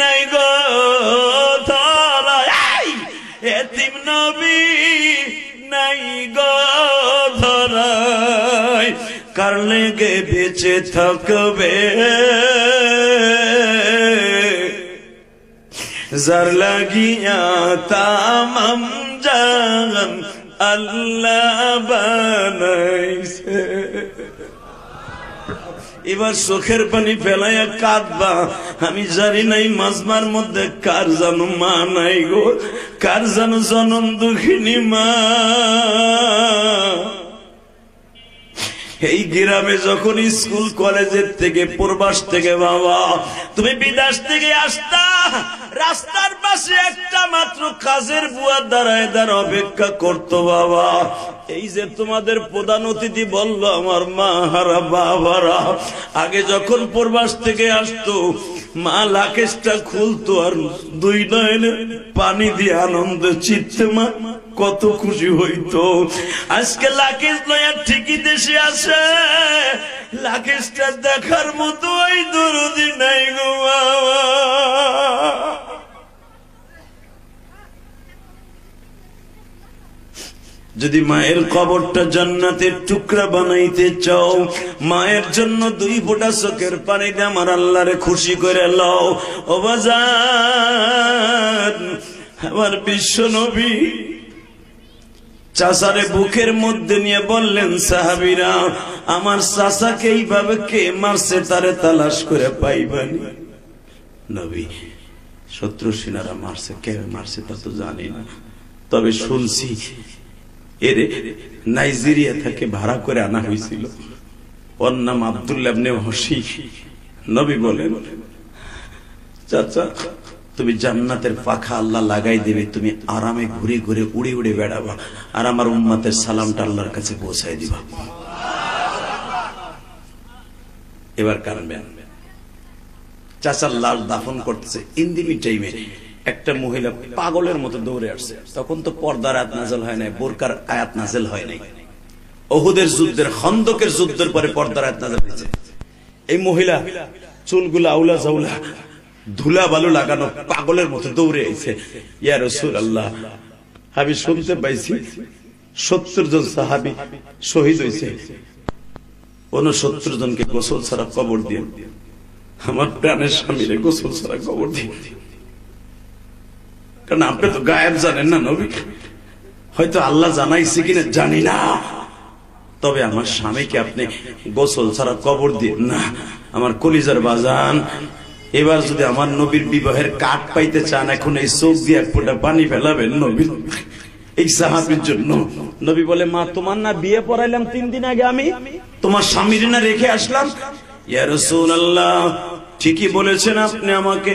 নাই গো ধরায়, এতিম নবী নাই গো ধরায়, কার লেগে বেঁচে থাকবে যার লাগিয়া তামাম জাহান আল্লাহ বানাইছে। এবার চোখের পানি ফেলাইয়া কাঁদবা। আমি জানি নাই মাজমার মধ্যে কার জানো মা নাই গো, কার জানো জনম দুঃখিনী মা। এই গ্রামে যখন স্কুল কলেজের থেকে প্রবাস থেকে বাবা তুমি বিদেশ থেকে আসতা, রাস্তার পাশে একটা মাত্র কাজের বুয়া দাঁড়ায় অপেক্ষা করতো বাবা। এই যে তোমাদের প্রধান অতিথি বললো আমার মা হারা বাবারা, আগে যখন প্রবাস থেকে আসতো মা লাকেশটা খুলতো আর দুই নয়নে পানি দিয়ে আনন্দ চিত্তে মা কত খুশি হইতো। আজকে লাকেশ লয়া ঠিকই দেশে আসে, লাকেশটা দেখার মতো ওই দরদি নাই গো বাবা। যদি মায়ের কবরটা জান্নাতের টুকরা বানাইতে চাও, মায়ের জন্য 2 ফোঁটা চোখের পানি দিয়ে আমার আল্লাহরে খুশি করে লও। ও বাজান, আমার বিশ্ব নবী চাচারে বুকের মধ্যে নিয়ে বললেন সাহাবীরা, আমার চাচাকে এইভাবে কে মারছে তারে তালাশ করে পাইবানি। নবী, শত্রু সেনারা মারছে, কে মারছে তা তো জানি না, তবে শুনছি এর নাইজেরিয়া থেকে ভাড়া করে আনা হয়েছিল, ওর নাম আব্দুল্লাহ ইবনে ওয়াহশী। নবী বলেন, চাচা তুমি জান্নাতের পাখা আল্লাহ লাগাই দেবে, তুমি আরামে ঘুরে ঘুরে উড়ে উড়ে বেড়াবা, আর আমার উম্মতের সালামটা আল্লাহর কাছে পৌঁছায় দিবা। এবার কানবেন। চাচার লাশ দাফন করতেছে, ইন্দিমি টাইমে একটা মহিলা পাগলের মতো দৌড়ে আসছে। তখন তো পর্দার আয়াত নাযিল হয় নাই, বোরকার আয়াত নাযিল হয় নাই। উহুদের যুদ্ধের, খন্দকের যুদ্ধের পরে পর্দার আয়াত নাযিল হয়েছে। এই মহিলা চুলগুলা আউলা জাউলা, ধুলা বালু লাগানো, পাগলের মতো দৌড়ে আইছে। ইয়া রাসূলুল্লাহ, আমি শুনতে পাইছি 70 জন সাহাবী শহীদ হয়েছে, 69 জনকে গোসল ছাড়া কবর দিয়ে। আমার প্রাণের স্বামীরে গোসল ছাড়া কবর দিয়ে, কারণ আপনি তো গায়েব জানেন না নবী, হয়তো আল্লাহ জানাইছে কিনা জানি না, তবে আমার স্বামীকে আপনি গোসল ছাড়া কবর দিন না। আমার কলিজার বাজান, এবার যদি আমার নবীর বিবাহের কাঠ পাইতে চান, এখন এই চোখ দিয়ে এক ফোঁটা পানি ফেলাবেন নবী এই সাহাবীর জন্য। নবী বলে, মা তোমার না বিয়ে পড়াইলাম 3 দিন আগে, আমি তোমার স্বামীর না রেখে আসলাম। ইয়া রাসূলুল্লাহ, ঠিকই বলেছেন আপনি, আমাকে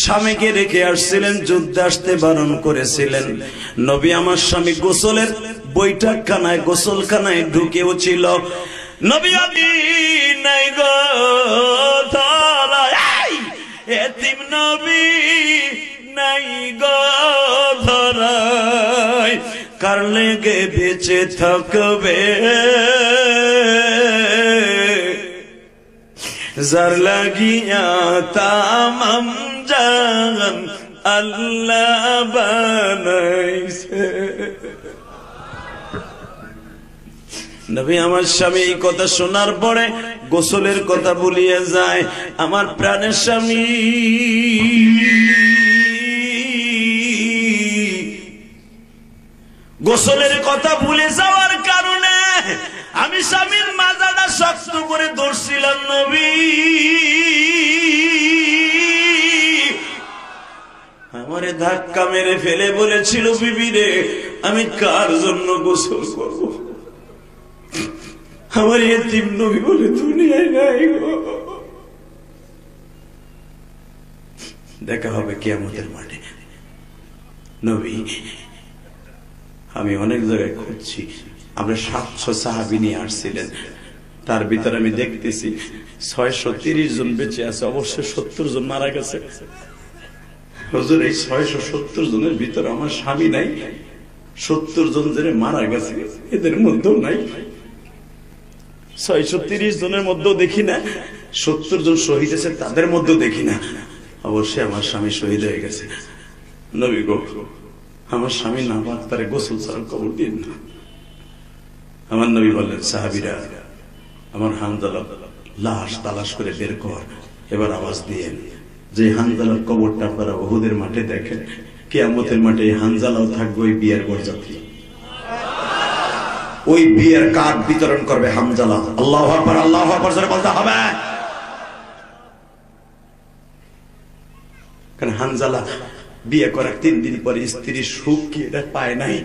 স্বামীকে রেখে আসছিলেন, যুদ্ধে আসতে বারণ করেছিলেন। নবী আমার স্বামী গোসলের বৈঠকখানায়, গোসলখানায় ঢুকেও ছিল। নবী আমি নাই গো ধরায়, এতিম নবী নাই গো ধরায়, কার লেগে বেঁচে থাকবে যার লাগিয়া তামাম জাহান আল্লাহ বানাইছে। নবী আমার স্বামী এই কথা শোনার পরে গোসলের কথা ভুলিয়ে যায়। আমার প্রাণের স্বামী গোসলের কথা ভুলে যাওয়ার কারণে আমি স্বামীর মাজাটা শক্ত করে ধরছিলাম। নবী আমারে ধাক্কা মেরে ফেলে বলেছিল, বিবি রে আমি কার জন্য গোসল করব? আমার এতিম নবী বলে দুনিয়ায় নাই গো। দেখা হবে কিয়ামতের মাঠে। নবী আমি অনেক জায়গায় খুঁজছি, আমরা 700 সাহাবী নিয়ে আসছিলেন, তার ভিতরে আমি দেখতেছি 630 জন বেঁচে আছে, অবশ্য 70 জন মারা গেছে। হুজুর এই 670 জনের ভিতরে আমার স্বামী নাই, 70 জন যারা মারা গেছে এদের মধ্যেও নাই। 630 জনের মধ্যেও দেখি না, 70 জন শহীদ আছে তাদের মধ্যেও দেখি না। অবশ্যই আমার স্বামী শহীদ হয়ে গেছে। নবী গো, আমার স্বামী না পাক তারে গোসল ছাড়া কবর দিন না। আমার নবী বললেন, সাহাবীরা, আমার হানজালা লাশ তালাশ করে বের কর। এবার আওয়াজ দিয়েন যে হানজালার কবরটা আপনারা উহুদের মাঠে দেখেন, কিয়ামতের মাঠে এই হানজালাও থাকবে ওই বিয়ের বরযাত্রী। ওই বিয়ের কার্ড বিতরণ করবে হানজালা। আল্লাহু আকবার, আল্লাহু আকবার জোরে বলতে হবে। কারণ হানজালা বিয়ে করার 3 দিন পরে স্ত্রীর সুখ কি এটা পায় নাই।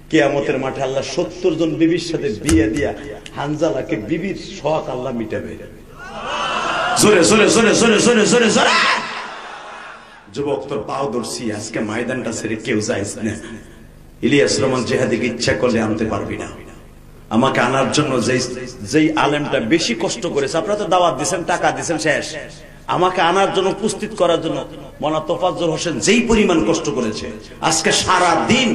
কিয়ামতের মাঠে আল্লাহ 70 জন বিবির সাথে বিয়ে দিয়া হানজালাকে বিবির শখ আল্লাহ মিটাবে। জোরে জোরে জোরে জোরে জোরে জোরে জোরে। যুবক, তোর পাও ধরছি, আজকে ময়দানটা ছেড়ে কেউ যাইস না। ইলিয়াস রহমান জিহাদিকে ইচ্ছা করলে আনতে পারবি না। আমাকে আনার জন্য যেই আলেমটা বেশি কষ্ট করেছে, আপনারা তো দাওয়াত দিয়েছেন, টাকা দিয়েছেন, শেষ। আমাকে আনার জন্য, উপস্থিত করার জন্য মাওলানা তোফাজ্জল হোসেন যেই পরিমাণ কষ্ট করেছে, আজকে সারা দিন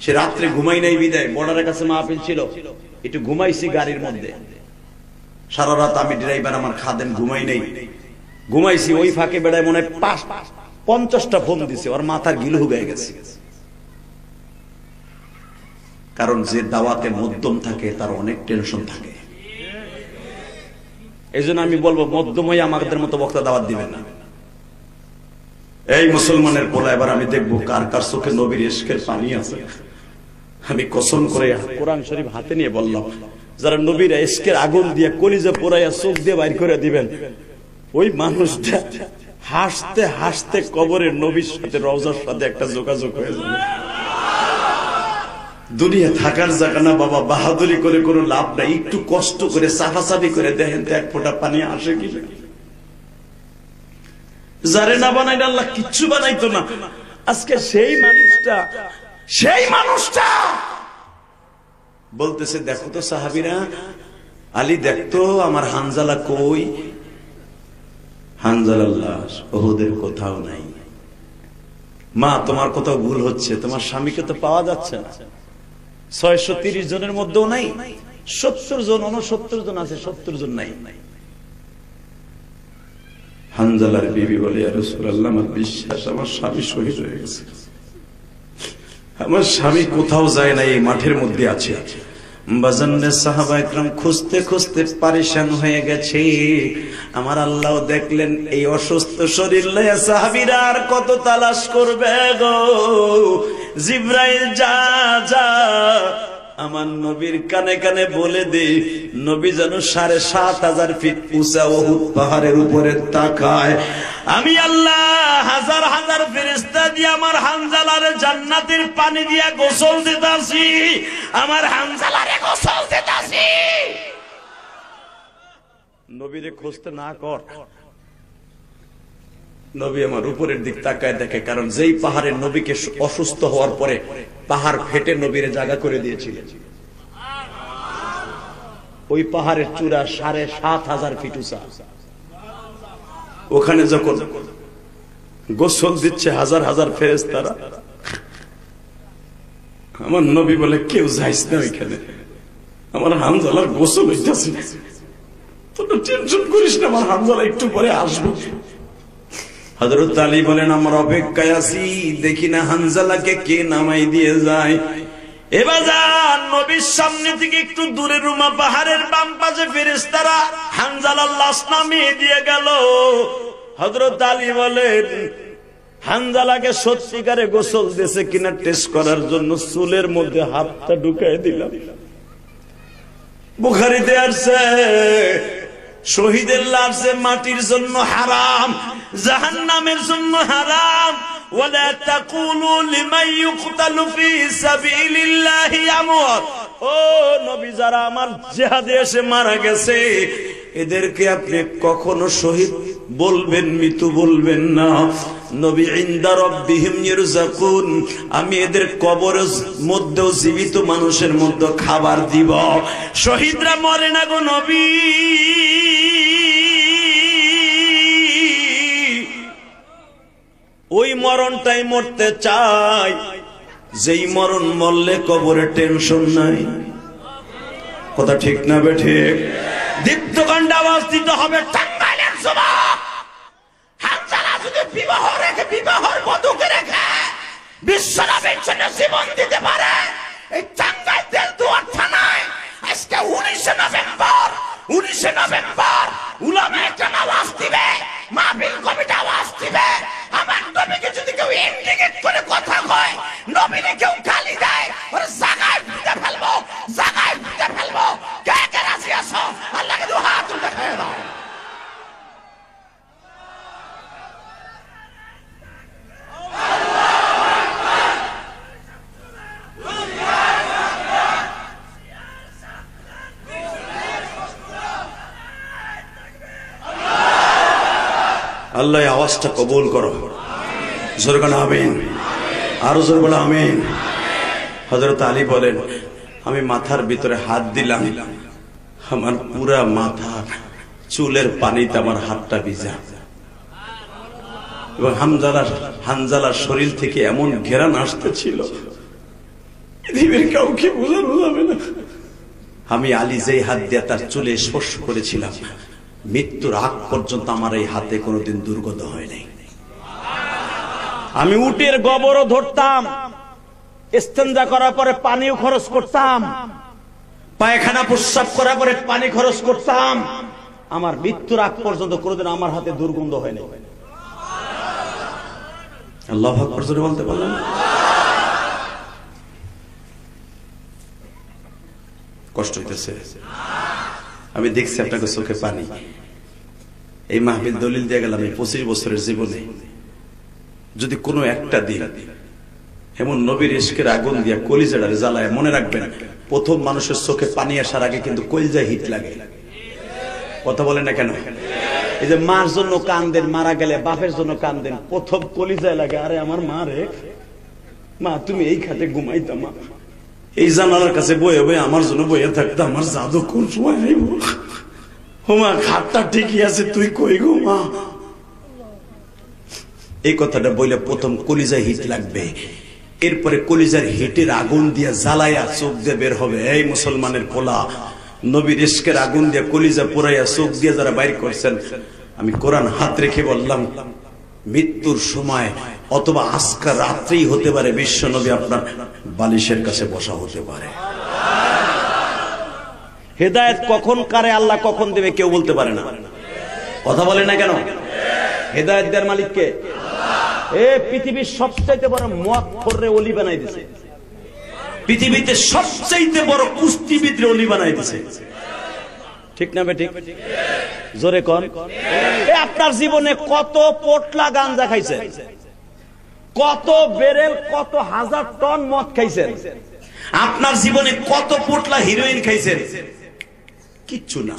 সে রাত্রে ঘুমাই নাই বিদায়, বর্ডারের কাছে মাহফিল ছিল, একটু ঘুমাইছি গাড়ির মধ্যে। সারা রাত আমি ড্রাইভার, আমার খাদেম ঘুমাই নাই, ঘুমাইছি। ওই ফাঁকে বেড়ায় মনে হয় 50টা ফোন দিছে, ওর মাথার গিল হয়ে গেছে। কারণ যে দাওয়াতে মধ্যম থাকে তার অনেক টেনশন থাকে। এই জন্য আমি বলবো, মধ্যম হয়ে আমাদের মতো বক্তা দাওয়াত দিবেন না। এই মুসলমানের পোলা, এবার আমি দেখবো কার কার চোখে নবীর ইশকের পানি আছে। আমি কসম করে কোরআন শরীফ হাতে নিয়ে বললাম, যারা নবীর ইশকের আগুন দিয়ে কলিজা পোড়াইয়া চোখ দিয়ে বাইর করে দিবেন, ওই মানুষটা হাসতে হাসতে কবরের নবীর সাথে, রওজার সাথে একটা যোগাযোগ হয়ে যাবে। দুনিয়া থাকার জায়গা না বাবা, বাহাদুরি করে কোনো লাভ নাই। একটু কষ্ট করে সাফাসাফি করে দেখেন তো এক ফোঁটা পানি আসে কি। যারে না বানাইলে আল্লাহ কিচ্ছু বানাইতো না। আজকে সেই মানুষটা বলতেছে, দেখো তো সাহাবীরা, আলী দেখতো আমার হানজালা কই। হানজালার লাশ উহুদের কোথাও নাই। মা, তোমার কোথাও ভুল হচ্ছে, তোমার স্বামীকে তো পাওয়া যাচ্ছে না। 630 জনের মধ্যেও নাই, 70 জন 69 জন আছে, 70 জন নাই। হানজালার বিবি বলে, ইয়া রাসূলুল্লাহ, আমার বিশ্বাস আমার স্বামী শহীদ হয়ে গেছে। আমার স্বামী কোথাও যায় না, এই মাঠের মধ্যে আছে। বাজানে সাহাবা ইকরাম খুঁজতে খুঁজতে পারেশান হয়ে গেছে। আমার আল্লাহ দেখলেন এই অসুস্থ শরীর লইয়া সাহাবীরা আর কত তালাশ করবে গো। জিবরাইল, যা যা আমার নবীর কানে কানে বলে দে, নবী যেন ৭,৫০০ ফিট উঁচা উহুদ পাহাড়ের উপরে তাকায়। আমি আল্লাহ হাজার হাজার ফেরেশতা দিয়ে আমার হানজালারে জান্নাতের পানি দিয়া গোসল দিতাছি, আমার হানজালারে গোসল দিতাছি। নবীরে খুঁজতে না কর। নবী আমার উপরের দিক তাকায় দেখে, কারণ যেই পাহাড়ের নবীকে অসুস্থ হওয়ার পরে পাহাড় ফেটে নবীরে জায়গা করে দিয়েছিলেন, ওই পাহাড়ের চূড়া ৭,৫০০ ফিট উঁচা। ওখানে যখন গোসল দিচ্ছে হাজার হাজার ফেরেশতারা, আমার নবী বলে, কেউ যাইস না ওইখানে, আমার হানজালার গোসল হইতেছে, তোরা টেনশন করিস না, আমার হানজালা একটু পরে আসবে। হযরত আলী বলেন, আমরা অপেক্ষায় আছি, দেখি না হানজালাকে কে নামাই দিয়ে যায়। এবার নবীর সামনে থেকে একটু দূরে রুমা পাহাড়ের বাম পাশে ফেরেশতারা হানজালার লাশ নামিয়ে দিয়ে গেল। হযরত আলী বলেন, হানজালাকে সত্যিকারে গোসল দিয়েছে কিনা টেস্ট করার জন্য চুলের মধ্যে হাতটা ঢুকাই দিলাম। বুখারীতে আসছে, শহীদের লাশ মাটির জন্য হারাম, জাহান্নামের জন্য হারাম। ওয়ালা তাকুলু লিমান ইউকতালু ফি সাবিলিল্লাহি আমওয়াত। ও নবী, যারা আমার জিহাদে এসে মারা গেছে, এদেরকে আপনি কখনো শহীদ বলবেন, মৃত্যু বলবেন না। নবী, ইনদা রাব্বিহিম ইরযাকুন, আমি এদের কবরের মধ্যেও জীবিত মানুষের মধ্যে খাবার দিব। শহীদরা মরে না গো নবী, ওই মরণটাই মরতে চাই, যেই মরণ মরলে কবরে টেনশন নাই। কথা ঠিক না বে ঠিক? দীপ্তকণ্ঠ আওয়াজ দিতে হবে, টাঙ্গাইলের যুবক, হানজালা বিবাহ রেখে বিবাহর বধূকে রেখে বিশ্বনবীর জন্য জীবন দিতে পারে, এই টাঙ্গাইল দেলদুয়ার থানায় আজকে 19 নভেম্বর উলামায়ে কেরাম আওয়াজ দিবে, মাহফিল কমিটি আওয়াজ দিবে। আমার নবীকে যদি কেউ ইন্ডিকেট করে কথা কয়, নবীকে কেউ গালি দেয়, ওরে জায়গায় পিটে ফেলবো, জায়গায় পিটে ফেলবো। কে কে রাজি আছো? আল্লাহকে দু হাত তুলে দেখায় দাও। আল্লাহ আওয়াজটা কবুল করো, জোরে বলো আমিন, আরো জোরে বলো আমিন। হযরত আলী বলেন, আমি মাথার ভিতরে হাত দিলাম, আমার পুরা মাথা চুলের পানিতে আমার হাতটা ভিজা, এবং হানজালার শরীর থেকে এমন ঘেরান আসতেছিল পৃথিবীর কাউকে বোঝানো যাবে না। আমি আলী যেই হাত দিয়ে তার চুলে স্পর্শ করেছিলাম, মৃত্যুর আগ পর্যন্ত আমার এই হাতে কোনোদিন দুর্গন্ধ হয় নাই। আমি উটের গোবরও ধরতাম, ইস্তেঞ্জা করার পরে পানিও খরচ করতাম, পায়খানা প্রস্রাব করার পরে পানি খরচ করতাম। আমার মৃত্যুর আগ পর্যন্ত কোনোদিন আমার হাতে দুর্গন্ধ হয় নাই। আল্লাহু আকবার জোরে বলতে পারলেন? কষ্ট হইতেছে, আমি দেখছি আপনাকে চোখে পানি। এই মাহফিল দলিল দিয়ে গেলাম, এই 25 বছরের জীবনে যদি কোনো একটা দিন এমন নবীর ইশকের আগুন দিয়া কলিজাটারে জ্বালায়, মনে রাখবেন প্রথম মানুষের চোখে পানি আসার আগে কিন্তু কলিজায় হিট লাগে। কথা বলেন না কেন? এই যে মার জন্য কান্দেন, মারা গেলে বাপের জন্য কান্দেন, প্রথম কলিজায় লাগে, আরে আমার মা রে, মা তুমি এই খাটে ঘুমাইতা, মা এই জানালার কাছে বয়ে বয়ে আমার জন্য বয়ে থাকতো, আমার জাদু কোন সময় আইব, হোমা খাটটা ঠিকই আছে, তুই কই গো মা। এই কথাটা বলে প্রথম কলিজায় হিট লাগবে, এরপরে কলিজার হিটের আগুন দিয়া জ্বালাইয়া চোখ দিয়ে বের হবে। এই মুসলমানের পোলা, নবীর ইশকের আগুন দিয়ে কলিজা পুরাইয়া চোখ দিয়ে যারা বাইর করছেন, আমি কোরআন হাত রেখে বললাম, মৃত্যুর সময় অথবা আজকা রাত্রেই হতে পারে বিশ্ব নবী আপনার বালিশের কাছে বসা হতে পারে। হেদায়েত কখন কারে আল্লাহ কখন দেবে কেউ বলতে পারে না। কথা বলে না কেন? হেদায়েত দেওয়ার মালিক কে? এ পৃথিবীর সবচাইতে বড় মদখোররে ওলি বানাই দিয়েছে, পৃথিবীতে সবচাইতে বড় কুস্তিবিদরে ওলি বানাই দিয়েছে। ঠিক না বেঠিক? জোরে কোন? আপনার জীবনে কত পোটলা গাঞ্জা খাইছেন, কত বেরেল, কত হাজার টন মদ খাইছেন, আপনার জীবনে কত পোটলা হিরোইন খাইছেন? কিচ্ছু না।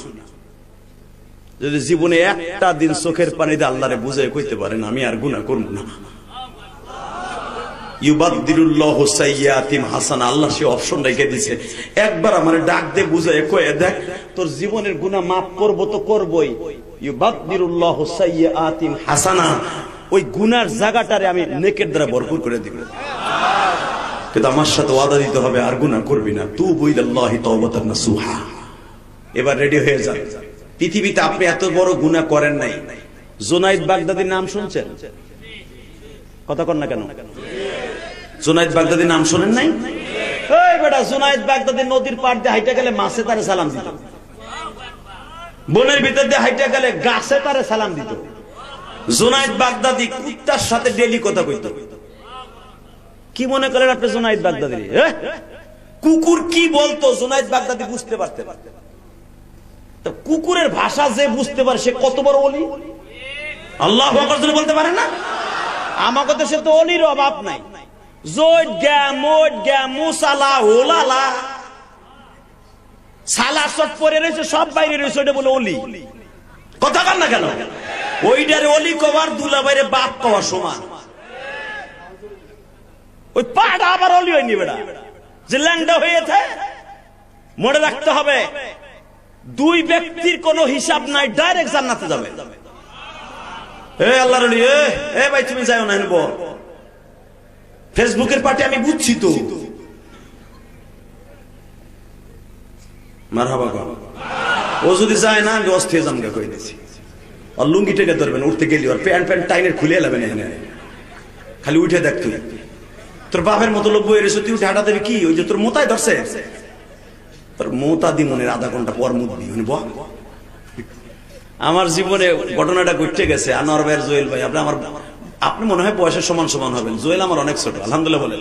যদি জীবনে একটা দিন চোখের পানিতে আল্লাহরে বুঝাই কইতে পারেন আমি আর গুনাহ করব না, ইউবাদদিলুল্লাহু সাইয়্যাতিম হাসানা, আল্লাহ সে অপশন রেখে দিয়েছে। একবার আমারে ডাক দে বুঝাই কয়ে দেখ, তোর জীবনের গুনাহ মাফ করব তো করবই, ইউবাদদিলুল্লাহু সাইয়্যাতিম হাসানা, ওই গুনার জায়গাটারে আমি নেকের দ্বারা ভরপুর করে দিব। কিন্তু আমার সাথে ওয়াদা দিতে হবে আর গুনাহ করবি না। তুবু ইলাল্লাহি তাওবাতান নাসুহা। এবার রেডি হয়ে যান। পৃথিবীতে আপনি এত বড় গুনাহ করেন নাই। জুনাইদ বাগদাদির নাম শুনছেন? কথা কন না কেন? জুনাইদ বাগদাদির নাম শুনেন নাই? এই বেটা, জুনাইদ বাগদাদি নদীর পাড় দিয়ে হাইটা গেলে মাছে তারে সালাম দিত, বনের ভিতর দিয়ে হাইটা গেলে গাছে তারে সালাম দিত। জুনাইদ বাগদাদি কুত্তার সাথে ডেলি কথা কইতো। কি মনে করেন আপনি জুনাইদ বাগদাদি? কুকুর কি বলতো জুনাইদ বাগদাদি বুঝতে পারতেন। কুকুরের ভাষা যে বুঝতে পারে সে কত বড় ওলি। আল্লাহু আকবার বলতে পারে না? আমাকে দেশে তো অলির অভাব নাই। জোট গ্যা মোট গ্যা মুসালা হোলালা সালা চট পরে রয়েছে, সব বাইরে রয়েছে, ওইটা বলে অলি। কথা কান না কেন? ওইটার অলি কবার দুলা বাইরে বাপ কবার সমান। ওই পাটা আবার অলি হয়নি বেড়া, যে ল্যাংডা হয়েছে। মনে রাখতে হবে, দুই ব্যক্তির কোন হিসাব নাই, ডাইরেক্ট জান্নাতে যাবে। আল্লাহর ওলি, এ ভাই তুমি যাও না, ফেসবুকের পার্টি আমি বুঝছি তো। মারহাবা কর, ও যদি যায় না আমি অস্থির জামগা কই দিছি। আর লুঙ্গি টেকে ধরবেন, উঠতে গেলি আর প্যান্ট প্যান্ট টাইনের খুলে এলাবেন, এখানে খালি উঠে দেখ তুই তোর বাপের মতো লোক বই রেছো, তুই উঠে হাঁটা দেবে কি? ওই যে তোর মোতায় ধরছে, তোর মোতা দি মনের আধা ঘন্টা পর মুদবি। আমার জীবনে ঘটনাটা ঘটে গেছে। আনোয়ার ভাই আর জোয়েল ভাই, আপনি মনে হয় বয়সের সমান সমান হবেন। জোয়েল আমার অনেক ছোট, আলহামদুলিল্লাহ বলে।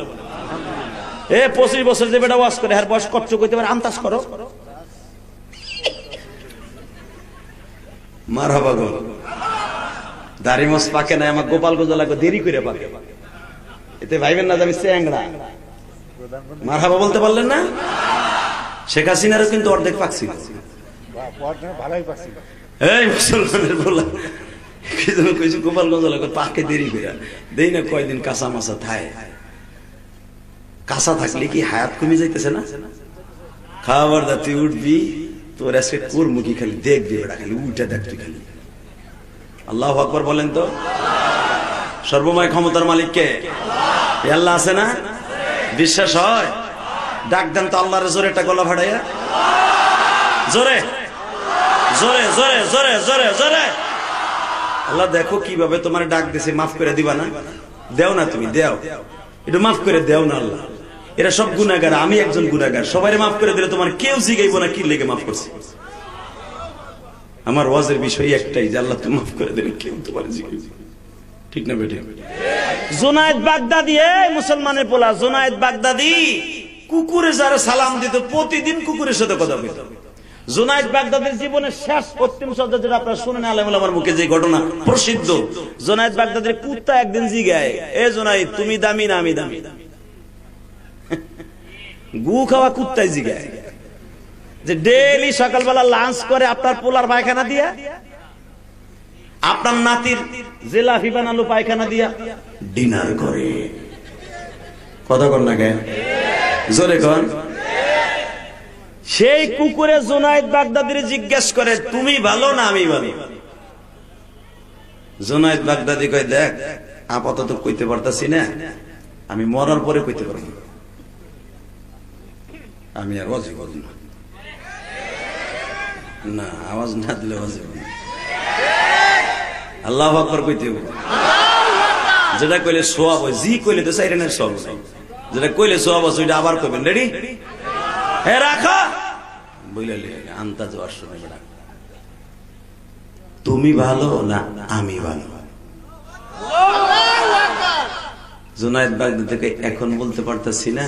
25 বছর যে বেটা ওয়াজ করে, হ্যাঁ বয়স কচ্চ করতে পারে, আন্দাজ করো। মারহাবা গো, দাড়ি মোছ পাকে না, আমার গোপালগঞ্জ লাগবে দেরি করে পাকে। এতে ভাইবেন না যে আমি চ্যাংড়া। মারহাবা বলতে পারলেন না? শেখ হাসিনারও কিন্তু অর্ধেক পাকছিল। এই মুসলমানের বলা কি যেন কইছি, গোপালগঞ্জ লাগবে পাকে দেরি করে দেই না, কয়দিন কাঁচা মাছা থায়। কাঁচা থাকলে কি হায়াত কমে যাইতেছে না? খাবার দা তুই উঠবি, তোর আজকে কোর মুখী খালি দেখবি, বেটা খালি উঠে দেখ তুই খালি। আল্লাহু আকবার বলেন তো। সর্বময় ক্ষমতার মালিক কে? আল্লাহ আছে না? বিশ্বাস হয়? ডাক দেন তো আল্লাহর জোরে, একটা গলা ফাটাইয়া জোরে জোরে জোরে জোরে জোরে জোরে। আল্লাহ দেখো কিভাবে তোমার ডাক দিছে, মাফ করে দিবা না? দেও না, তুমি দেও, একটু মাফ করে দেও না। আল্লাহ এরা সব গুনাহগার, আমি একজন গুনাহগার, সবাই মাফ করে দিলে তোমার কেউ জিগাইবো না কি লেগে মাফ করছে। আমার ওয়াজের বিষয় একটাই যে আল্লাহ তুমি মাফ করে দিলে কেউ তোমার জিগাইবে, ঠিক না বেটে? জুনায়েদ বাগদাদি, এই মুসলমানের পোলা জুনায়েদ বাগদাদি কুকুরে যারা সালাম দিত, প্রতিদিন কুকুরের সাথে কথা বলতো। জুনায়েদ বাগদাদির জীবনের শেষ অন্তিম শব্দ যেটা আপনারা শুনেন আলেমুল আমার মুখে, যে ঘটনা প্রসিদ্ধ, জুনায়েদ বাগদাদির কুত্তা একদিন জিগায়, এ জুনায়েদ তুমি দামি না আমি দামি? গু খাওয়া কুত্তায় জিগায় যে ডেইলি সকালবেলা লাঞ্চ করে আপনার পোলার পায়খানা দিয়া, আপনার নাতির জিলাপি বানালো পায়খানা দিয়া ডিনার করে। কথা কর না কেন? জোরে কর। সেই কুকুরে জুনায়েদ বাগদাদির জিজ্ঞেস করে তুমি ভালো না আমি ভালো? জুনায়েদ বাগদাদি কয় দেখ আপাতত কইতে পারতাছি না, আমি মরার পরে কইতে পারবো, আমি আর ওয়াজ করব না। না, আওয়াজ না দিলে ওয়াজ হবে না। আল্লাহু আকবার কইতে হবে। যেটা কইলে সওয়াব হয়, জি কইলে তো চাইরে না সওয়াব নাই, যেটা কইলে সওয়াব আছে ওইটা আবার কইবেন। রেডি? হে রাখা বইলে আন্তাজ আসছে না বেটা, তুমি ভালো না আমি ভালো? জুনায়েদ বাগদাদি থেকে এখন বলতে পারতাছি না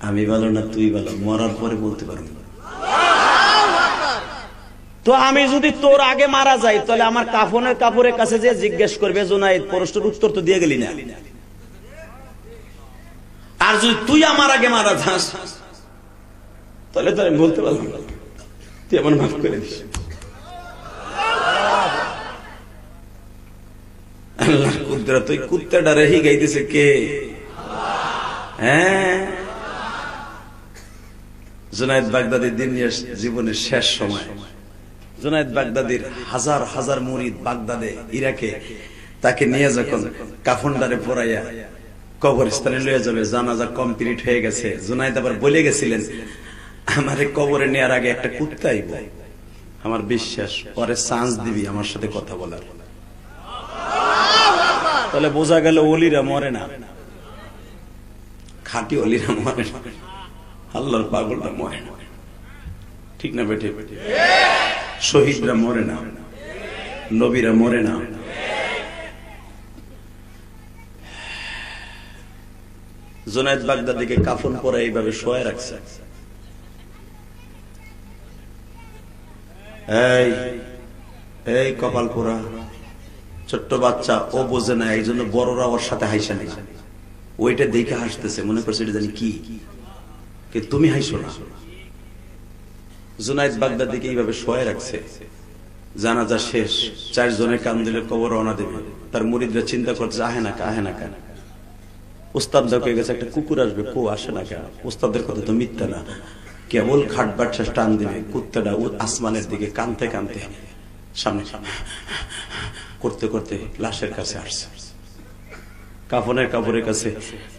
আমি ভালো না তুই ভালো, মরার পরে বলতে পারবো। তো আমি যদি তোর আগে মারা যাই তাহলে আমার কাফনের কাপড়ের কাছে যে জিজ্ঞেস করবে জুনায়েদ প্রশ্নের উত্তর তো দিয়ে গেলি না। আর যদি তুই আমার আগে মারা যাস তাহলে তো আমি বলতে পারলাম না, তুই আমার মাফ করে দিস। আল্লাহর কুদরত, ওই কুত্তাটা রেহি গাইতেছে কে? হ্যাঁ, জুনায়েদ বাগদাদির দুনিয়ার জীবনের শেষ সময়। জুনায়েদ বাগদাদির হাজার হাজার মুরিদ বাগদাদে ইরাকে, তাকে নিয়ে যখন কাফনদারে পরাইয়া কবরস্থানে লয়ে যাবে, জানাজা কমপ্লিট হয়ে গেছে, জুনায়েদ আবার বলে গেছিলেন আমারে কবরে নেওয়ার আগে একটা কুত্তা আইব, আমার বিশ্বাস পরে চান্স দিবি আমার সাথে কথা বলার। তাহলে বোঝা গেল ওলিরা মরে না, খাঁটি ওলিরা মরে না, আল্লাহর পাগলটা মরে না, ঠিক না বেটে? শহীদরা মরে না, নবীরা মরে না। জুনায়েদ বাগদাদিকে কাফন পরে এইভাবে শোয়া রাখছে। এই এই কপাল পোড়া ছোট্ট বাচ্চা, ও বোঝে না, এই জন্য বড়রা ওর সাথে হাসে না, ওইটা দেখে হাসতেছে, মনে করছে এটা জানি কি, তুমি হাসো না। জুনায়েদ বাগদাদিকে এইভাবে শোয়া রাখছে। জানাজা শেষ, 4 জনের কান দিলে কবর রওনা দেবে, তার মুরিদরা চিন্তা করছে আহে না আহে না কেন, উস্তাদ দেখে গেছে একটা কুকুর আসবে, কো আসে না কেন? উস্তাদের কথা তো মিথ্যা না, কেবল খাট বাচ্চা টান দিবে, কুত্তাটা আসমানের দিকে কানতে কানতে সামনে করতে করতে লাশের কাছে আসছে। কাফনের কাপড়ের কাছে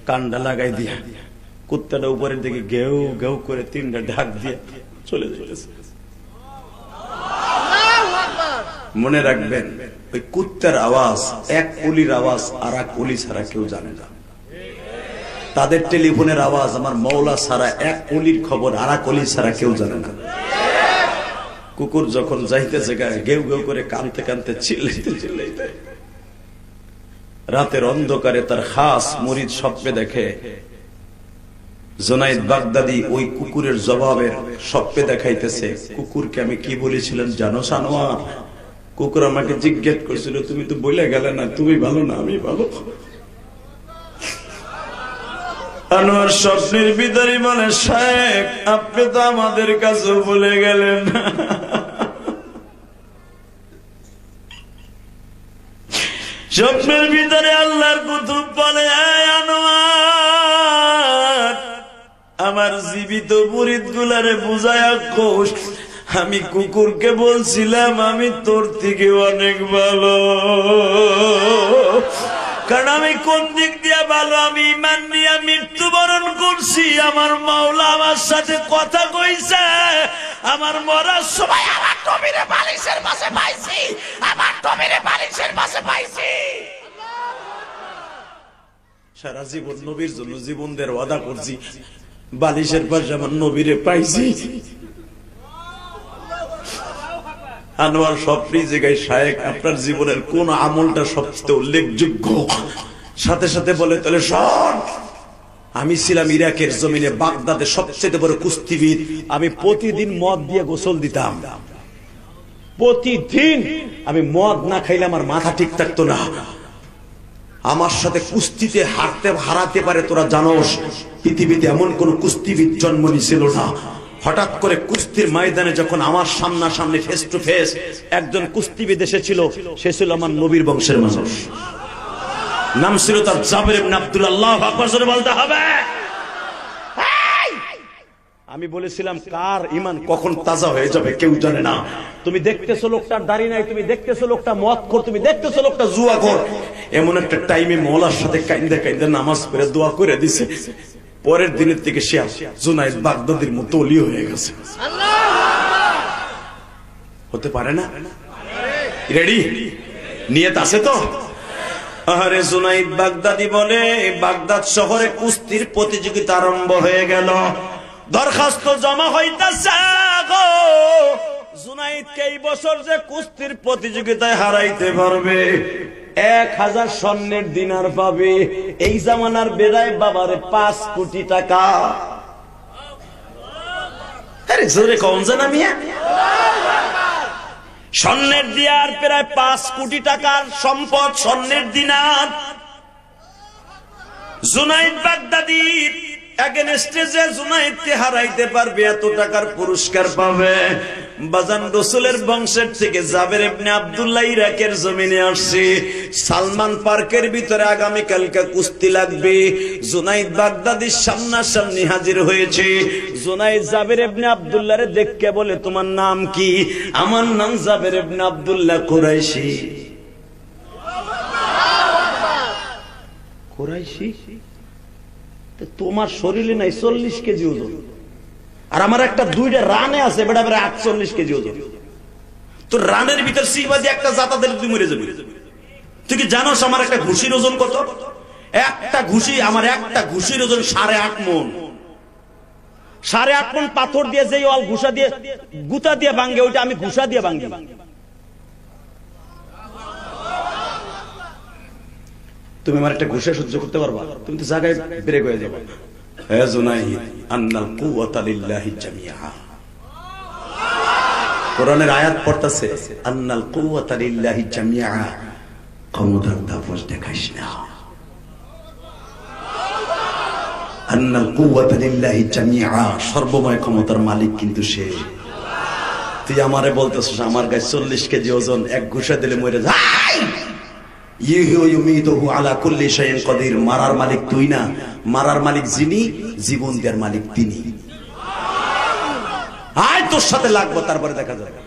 কানটা লাগাই দিয়া কুত্তাটা উপরের দিকে গেউ গেউ করে 3টা ঢাক দিয়ে চলে যাচ্ছে। মনে রাখবেন, ওই কুত্তার আওয়াজ এক কুলির আওয়াজ আর এক কুলি ছাড়া কেউ জানে না। তাদের টেলিফোনের আওয়াজ আমার মৌলা ছাড়া এক কুলির খবর আর এক কুলি ছাড়া কেউ জানে না। কুকুর যখন যাইতেছে গেউ গেউ করে কানতে কানতে চিল্লাইতে চিল্লাইতে রাতের অন্ধকারে তার খাস মুরিদ স্বপ্নে দেখে জুনাইদ বাগদাদি ওই কুকুরের জবাবের স্বপ্নে দেখাইতেছে। কুকুরকে আমি কি বলেছিলাম জানো সানোয়ার? কুকুর আমাকে জিজ্ঞেস করছিল, তুমি তো বলে গেলে না তুমি ভালো না আমি ভালো। আনোয়ার স্বপ্নের ভিতরে বলে, শেখ আপনি তো আমাদের কাছে বলে গেলেন। স্বপ্নের ভিতরে আল্লাহর কুতুব বলে, আনোয়ার আমার জীবিত মুরিদ গুলারে বুঝায়া কোষ, আমি কুকুরকে বলছিলাম আমি তোর থেকে অনেক ভালো। কারণ আমি কোন দিক দিয়ে ভালো, আমি ঈমান নিয়ে মৃত্যুবরণ করছি। আমার মাওলা আমার সাথে কথা কইছে, আমার মরার সময় আমার নবীরে বালিশের পাশে পাইছি, আমার নবীরে বালিশের পাশে পাইছি। সারা জীবন নবীর জন্য জীবন দেওয়ার ওয়াদা করছি, বালিশের পাশে আমার নবীরে পাইছি। আনোয়ার স্বপ্নে জায়গায়, শায়েখ আপনার জীবনের কোন আমলটা সবচেয়ে উল্লেখযোগ্য? সাথে সাথে বলে, তাহলে শোন, আমি ছিলাম ইরাকের জমিনে বাগদাদে সবচেয়ে বড় কুস্তিবিদ। আমি প্রতিদিন মদ দিয়ে গোসল দিতাম, প্রতিদিন। আমি মদ না খাইলে আমার মাথা ঠিক থাকতো না। আমার সাথে কুস্তিতে হারাতে পারে তোরা জানোস, পৃথিবীতে এমন কোন কুস্তিবিদ জন্ম নিছিল না। হঠাৎ করে কুস্তির ময়দানে যখন আমার সামনাসামনি ফেস টু ফেস একজন কুস্তিবিদ এসেছিল, সে ছিল আমার নবীর বংশের মানুষ। নাম ছিল তার জাবের ইবনে আব্দুল্লাহ। আল্লাহু আকবার জোরে বলতে হবে। আমি বলেছিলাম কার ঈমান কখন তাজা হয়ে যাবে কেউ জানে না। তুমি দেখতেছো লোকটার দাড়ি নাই, তুমি দেখতেছো লোকটা মদখোর, তুমি দেখতেছো লোকটা জুয়াখোর। এমন একটা টাইমে মওলার সাথে কাইন্দা কাইন্দা নামাজ পড়ে দোয়া করে দিছে, পরের দিনের থেকে সে জুনাইদ বাগদাদির মতো ওলি হয়ে গেছে। হতে পারে না? রেডি? নিয়ত আছে তো? আরে জুনাইদ বাগদাদি বলে, বাগদাদ শহরে কুস্তির প্রতিযোগিতা আরম্ভ হয়ে গেল। দরখাস্ত জমা হইতাছে গো, জুনাইদকে এই বছর যে কুস্তির প্রতিযোগিতায় হারাইতে পারবে 1000 স্বর্ণের দিনার পাবে। এই জামানার বেড়ায় বাবারে 5 কোটি টাকা। আরে জোরে কম জানা মিয়া, স্বর্ণের দিনার প্রায় 5 কোটি টাকার সম্পদ, স্বর্ণের দিনার। জুনাইদ বাগদাদি এগেনস্টে যে জুনাইদকে হারাইতে পারবে এত টাকার পুরস্কার পাবে। বাজান রাসূলের বংশের থেকে জাবের ইবনে আব্দুল্লাহ ইরাকের জমিনে আসছে। সালমান পার্কের ভিতরে আগামী কালকে কুস্তি লাগবে। জুনাইদ বাগদাদির সামনাসামনি হাজির হয়েছে। জুনাইদ জাবের ইবনে আব্দুল্লাহরে দেখকে বলে, তোমার নাম কি? আমার নাম জাবের ইবনে আব্দুল্লাহ কুরাইশি। কুরাইশি? তোমার শরীরে নাই 40 কেজি ওজন, আর আমার একটা 2টা রানে আছে বেটা 48 কেজি ওজন। তোর রানের ভিতর সিবাদি একটা জাতা দিলে তুই মরে যাবি। তুই কি জানোস আমার একটা ঘুষির ওজন কত? একটা ঘুষি, আমার একটা ঘুষির ওজন 8.5 মণ। 8.5 মণ পাথর দিয়ে যে ওয়াল ঘুষা দিয়ে গুতা দিয়ে ভাঙে, ওইটা আমি ঘুষা দিয়ে ভাঙি। তুমি আমার একটা ঘুষে সহ্য করতে পারবা? তুমি তো জায়গায় ব্রেক হয়ে যাবে। হে জুনাইদ, আন্নাল কুওয়াতা লিল্লাহি জামিআ। কোরআনের আয়াত পড়তাছে, আন্নাল কুওয়াতা লিল্লাহি জামিআ। ক্ষমতার দাপট দেখাইস না। আন্নাল কুওয়াতা লিল্লাহি জামিআ, সর্বময় ক্ষমতার মালিক কিন্তু সে। তুই আমারে বলতেছিস আমার গায়ে 40 কেজি ওজন, এক ঘুষা দিলে মরে যায়। মারার মালিক তুই না, মারার মালিক যিনি, জীবন দেওয়ার মালিক তিনি। আয় তোর সাথে লাগবো, তারপরে দেখা যাবে।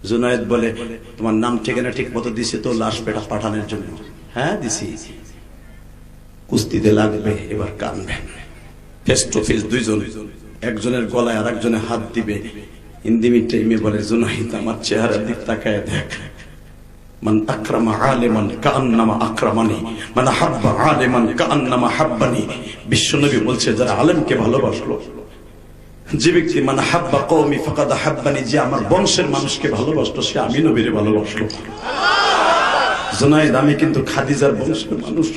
জুনায়েদ বলে, তোমার নাম ঠিকানা ঠিক মতো দিছে তো লাশ পেটা পাঠানোর জন্য? হ্যাঁ দিছি। কুস্তিতে লাগবে, এবার কানবেন। ফেস টু ফেস দুইজন, একজনের গলায় আর একজনের হাত দিবে। ইন্দিমি টাইমে বলে জুনাইদ আমার চেহারার দিক তাকায় দেখ, মান আকরামা আলিমান কাআন্নামা আকরামানি, মান হাব্বা আলিমান কাআন্নামা হাব্বানি। বিশ্বনবী বলছে যারা আলেমকে ভালোবাসলো, যে ব্যক্তি মান হাব্বা কওমি ফাকাদ হাব্বানি, যে আমার বংশের মানুষকে ভালোবাসলো সে আমি নবীরে ভালোবাসলো। জুনাইদ আমি কিন্তু খাদিজার বংশের মানুষ,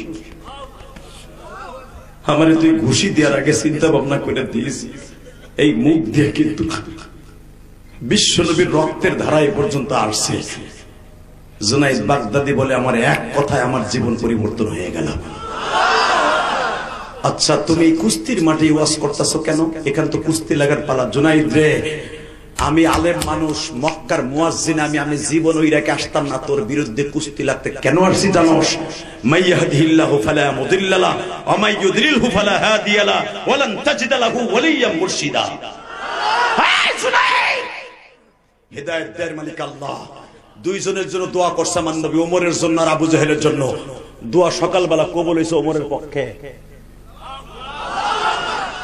আমারে তুই ঘুষি দেওয়ার আগে চিন্তা ভাবনা করে দিস, এই মুখ দিয়ে কিন্তু বিশ্বনবীর রক্তের ধারা এ পর্যন্ত আসছে। জুনাইদ বাগদাদি বলে আমার এক কথায় আমার জীবন পরিবর্তন হয়ে গেল। আচ্ছা তুমি কুস্তির মাঠে ওয়াজ করতেছো কেন? এখান তো কুস্তি লাগার পালা। জুনাইদ রে, আমি আলেম মানুষ, মক্কার মুয়াজ্জিন, আমি জীবন ইরাকে আসতাম না তোর বিরুদ্ধে কুস্তি লাগতে। কেন আসছি জানোস? মাইয়াহদিহিল্লাহু ফালা মুদিল্লা লাহু ওয়া মাই ইউদ্লিলহু ফালা হাদিয়া লাহু ওয়া লান তাজিদ লাহু ওয়ালিয়্যাম মুরশিদা। হায় জুনাইদ, হিদায়াত দেয়ার মালিক আল্লাহ। দুইজনের জন্য দোয়া করছে আমার নবী, ওমরের জন্য আর আবু জাহেলের জন্য। দোয়া সকালবেলা কবুল হয়েছে ওমরের পক্ষে।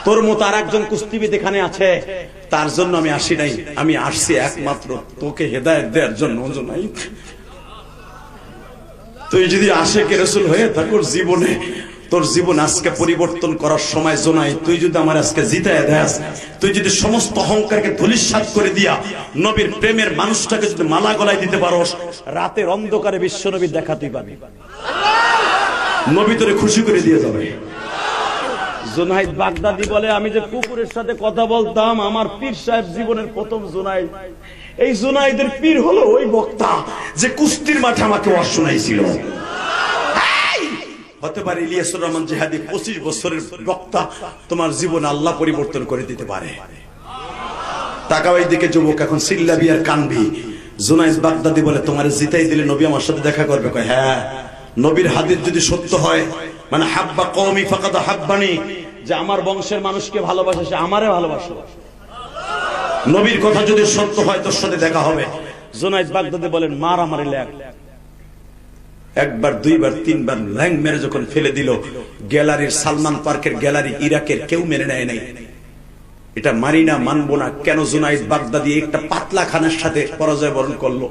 তোর মতো আর একজন কুস্তিবিদ এখানে আছে, তার জন্য আমি আসি নাই, আমি আসছি একমাত্র তোকে হেদায়েত দেওয়ার জন্য। জুনাইদ তুই যদি আশিকে রাসূল হয়ে থাকোর জীবনে, তোর জীবন আজকে পরিবর্তন করার সময়। জুনাইদ তুই যদি আমার আজকে জিতায় দেস, তুই যদি সমস্ত অহংকারকে ধূলিসাৎ করে দিয়া নবীর প্রেমের মানুষটাকে যদি মালা গলায় দিতে পারোস, রাতের অন্ধকারে বিশ্ব নবী দেখা তুই পাবি, নবী তোরে খুশি করে দিয়ে যাবে। জুনাইদ বাগদাদি বলে আমি যে কুকুরের সাথে কথা বলতাম, আমার পীর সাহেব জীবনের প্রথম জুনাইদ। এই জুনাইদের পীর হলো ওই বক্তা যে কুস্তির মাঠে আমাকে ওয়াজ শোনাইছিল। হতে পারে ইলিয়াসুর রহমান জিহাদি 25 বছরের বক্তা, তোমার জীবন আল্লাহ পরিবর্তন করে দিতে পারে। তাকাও এই দিকে যুবক, এখন সিল্লাবি আর কানবি। জুনাইদ বাগদাদি বলে তোমার জিতাই দিলে নবী আমার সাথে দেখা করবে। কয় হ্যাঁ, নবীর হাদিস যদি সত্য হয়, মানে হাব্বা কওমি ফাকাদ হাব্বানি, যে আমার বংশের মানুষকে ভালোবাসে সে আমারে ভালোবাসে, নবীর কথা যদি সত্য হয় তোর সাথে দেখা হবে। জুনাইদ বাগদাদি বলেন মার আমারে ল্যাগ। একবার দুইবার তিনবার ল্যাং মেরে যখন ফেলে দিল, গ্যালারির সালমান পার্কের গ্যালারি ইরাকের কেউ মেনে নেয় নাই। এটা মানি না, মানবো না। কেন? জুনাইদ বাগদাদি একটা পাতলা খানের সাথে পরাজয় বরণ করলো।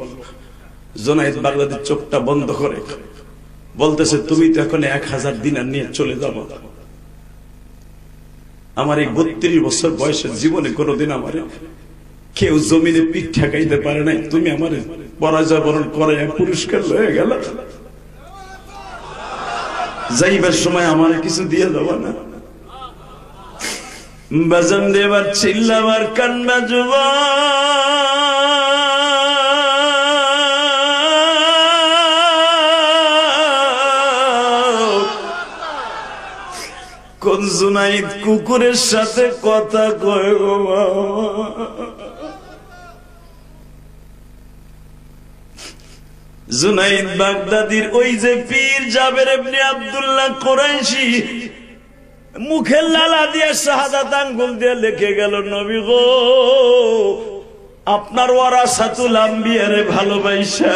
জুনাইদ বাগদাদির চোখটা বন্ধ করে বলতেছে তুমি তো এখন 1000 দিনার নিয়ে চলে যাবো। আমার এই 32 বছর বয়সের জীবনে কোনোদিন আমার কেউ জমিনে পিঠ ঠেকাইতে পারে নাই, তুমি আমার পরাজয় বরণ করে পুরস্কার লয়ে গেল। যাইবার সময় আমার কিছু দিয়ে দেবো না। বাজান দেবার চিল্লাবার কান্না যুবা, কোন জুনাইদ কুকুরের সাথে কথা কয় গো বাবা। জুনাইদ বাগদাদির ওই যে পীর জাবের ইবনে আব্দুল্লাহ কুরাইশি মুখের লালা দিয়ে শাহাদাত আঙ্গুল দিয়ে লিখে গেল, নবী গো আপনার ওয়ারাসাতুল আম্বিয়ারে ভালোবাসা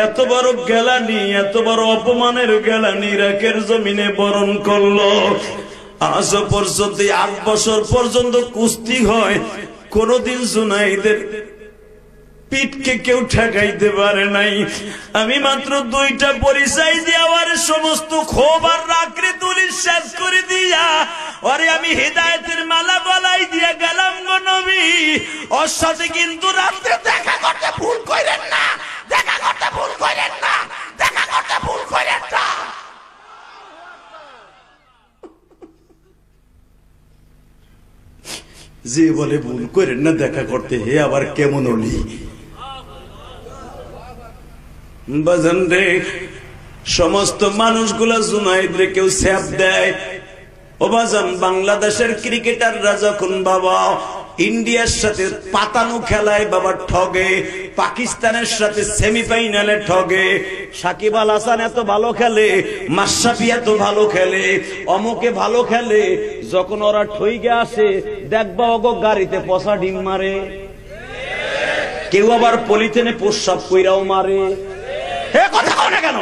এত বড় গেলানি, এত বড় অপমানের গেলানি ইরাকের জমিনে বরণ করলো। আজ পর্যন্ত 8 বছর পর্যন্ত কুস্তি হয়, কোনদিন জুনাইদের পিঠকে কেউ ঠেকাইতে পারে নাই। আমি মাত্র 2টা পরিচয় দিয়ে আমার সমস্ত ক্ষোভ আর রাগরে তুলি শেষ করে দিয়া আরে আমি হিদায়াতের মালা গলায় দিয়ে গেলাম গো নবী। ওর সাথে কিন্তু রাতে দেখা করতে ভুল করেন না, দেখা করতে ভুল করেন না, দেখা করতে ভুল করেন না। যে বলে ভুল করেন না দেখা করতে, হে আবার কেমন হলি বাজান রে। সমস্ত মানুষগুলা জুনাইদ রে কেউ স্যাপ দেয়। ও বাজান, বাংলাদেশের ক্রিকেটাররা যখন বাবা ইন্ডিয়ার সাথে পাতানো খেলায় বাবা ঠগে, পাকিস্তানের সাথে সেমিফাইনালে ঠগে, সাকিব আল হাসান এত ভালো খেলে, মাশরাফি এত ভালো খেলে, অমুকে ভালো খেলে, যখন ওরা ঠইগে আসে দেখবা ওগো গাড়িতে পচা ডিম মারে, কেউ আবার পলিথিনে প্রস্রাব কইরাও মারে। হে কথা কও না কেন?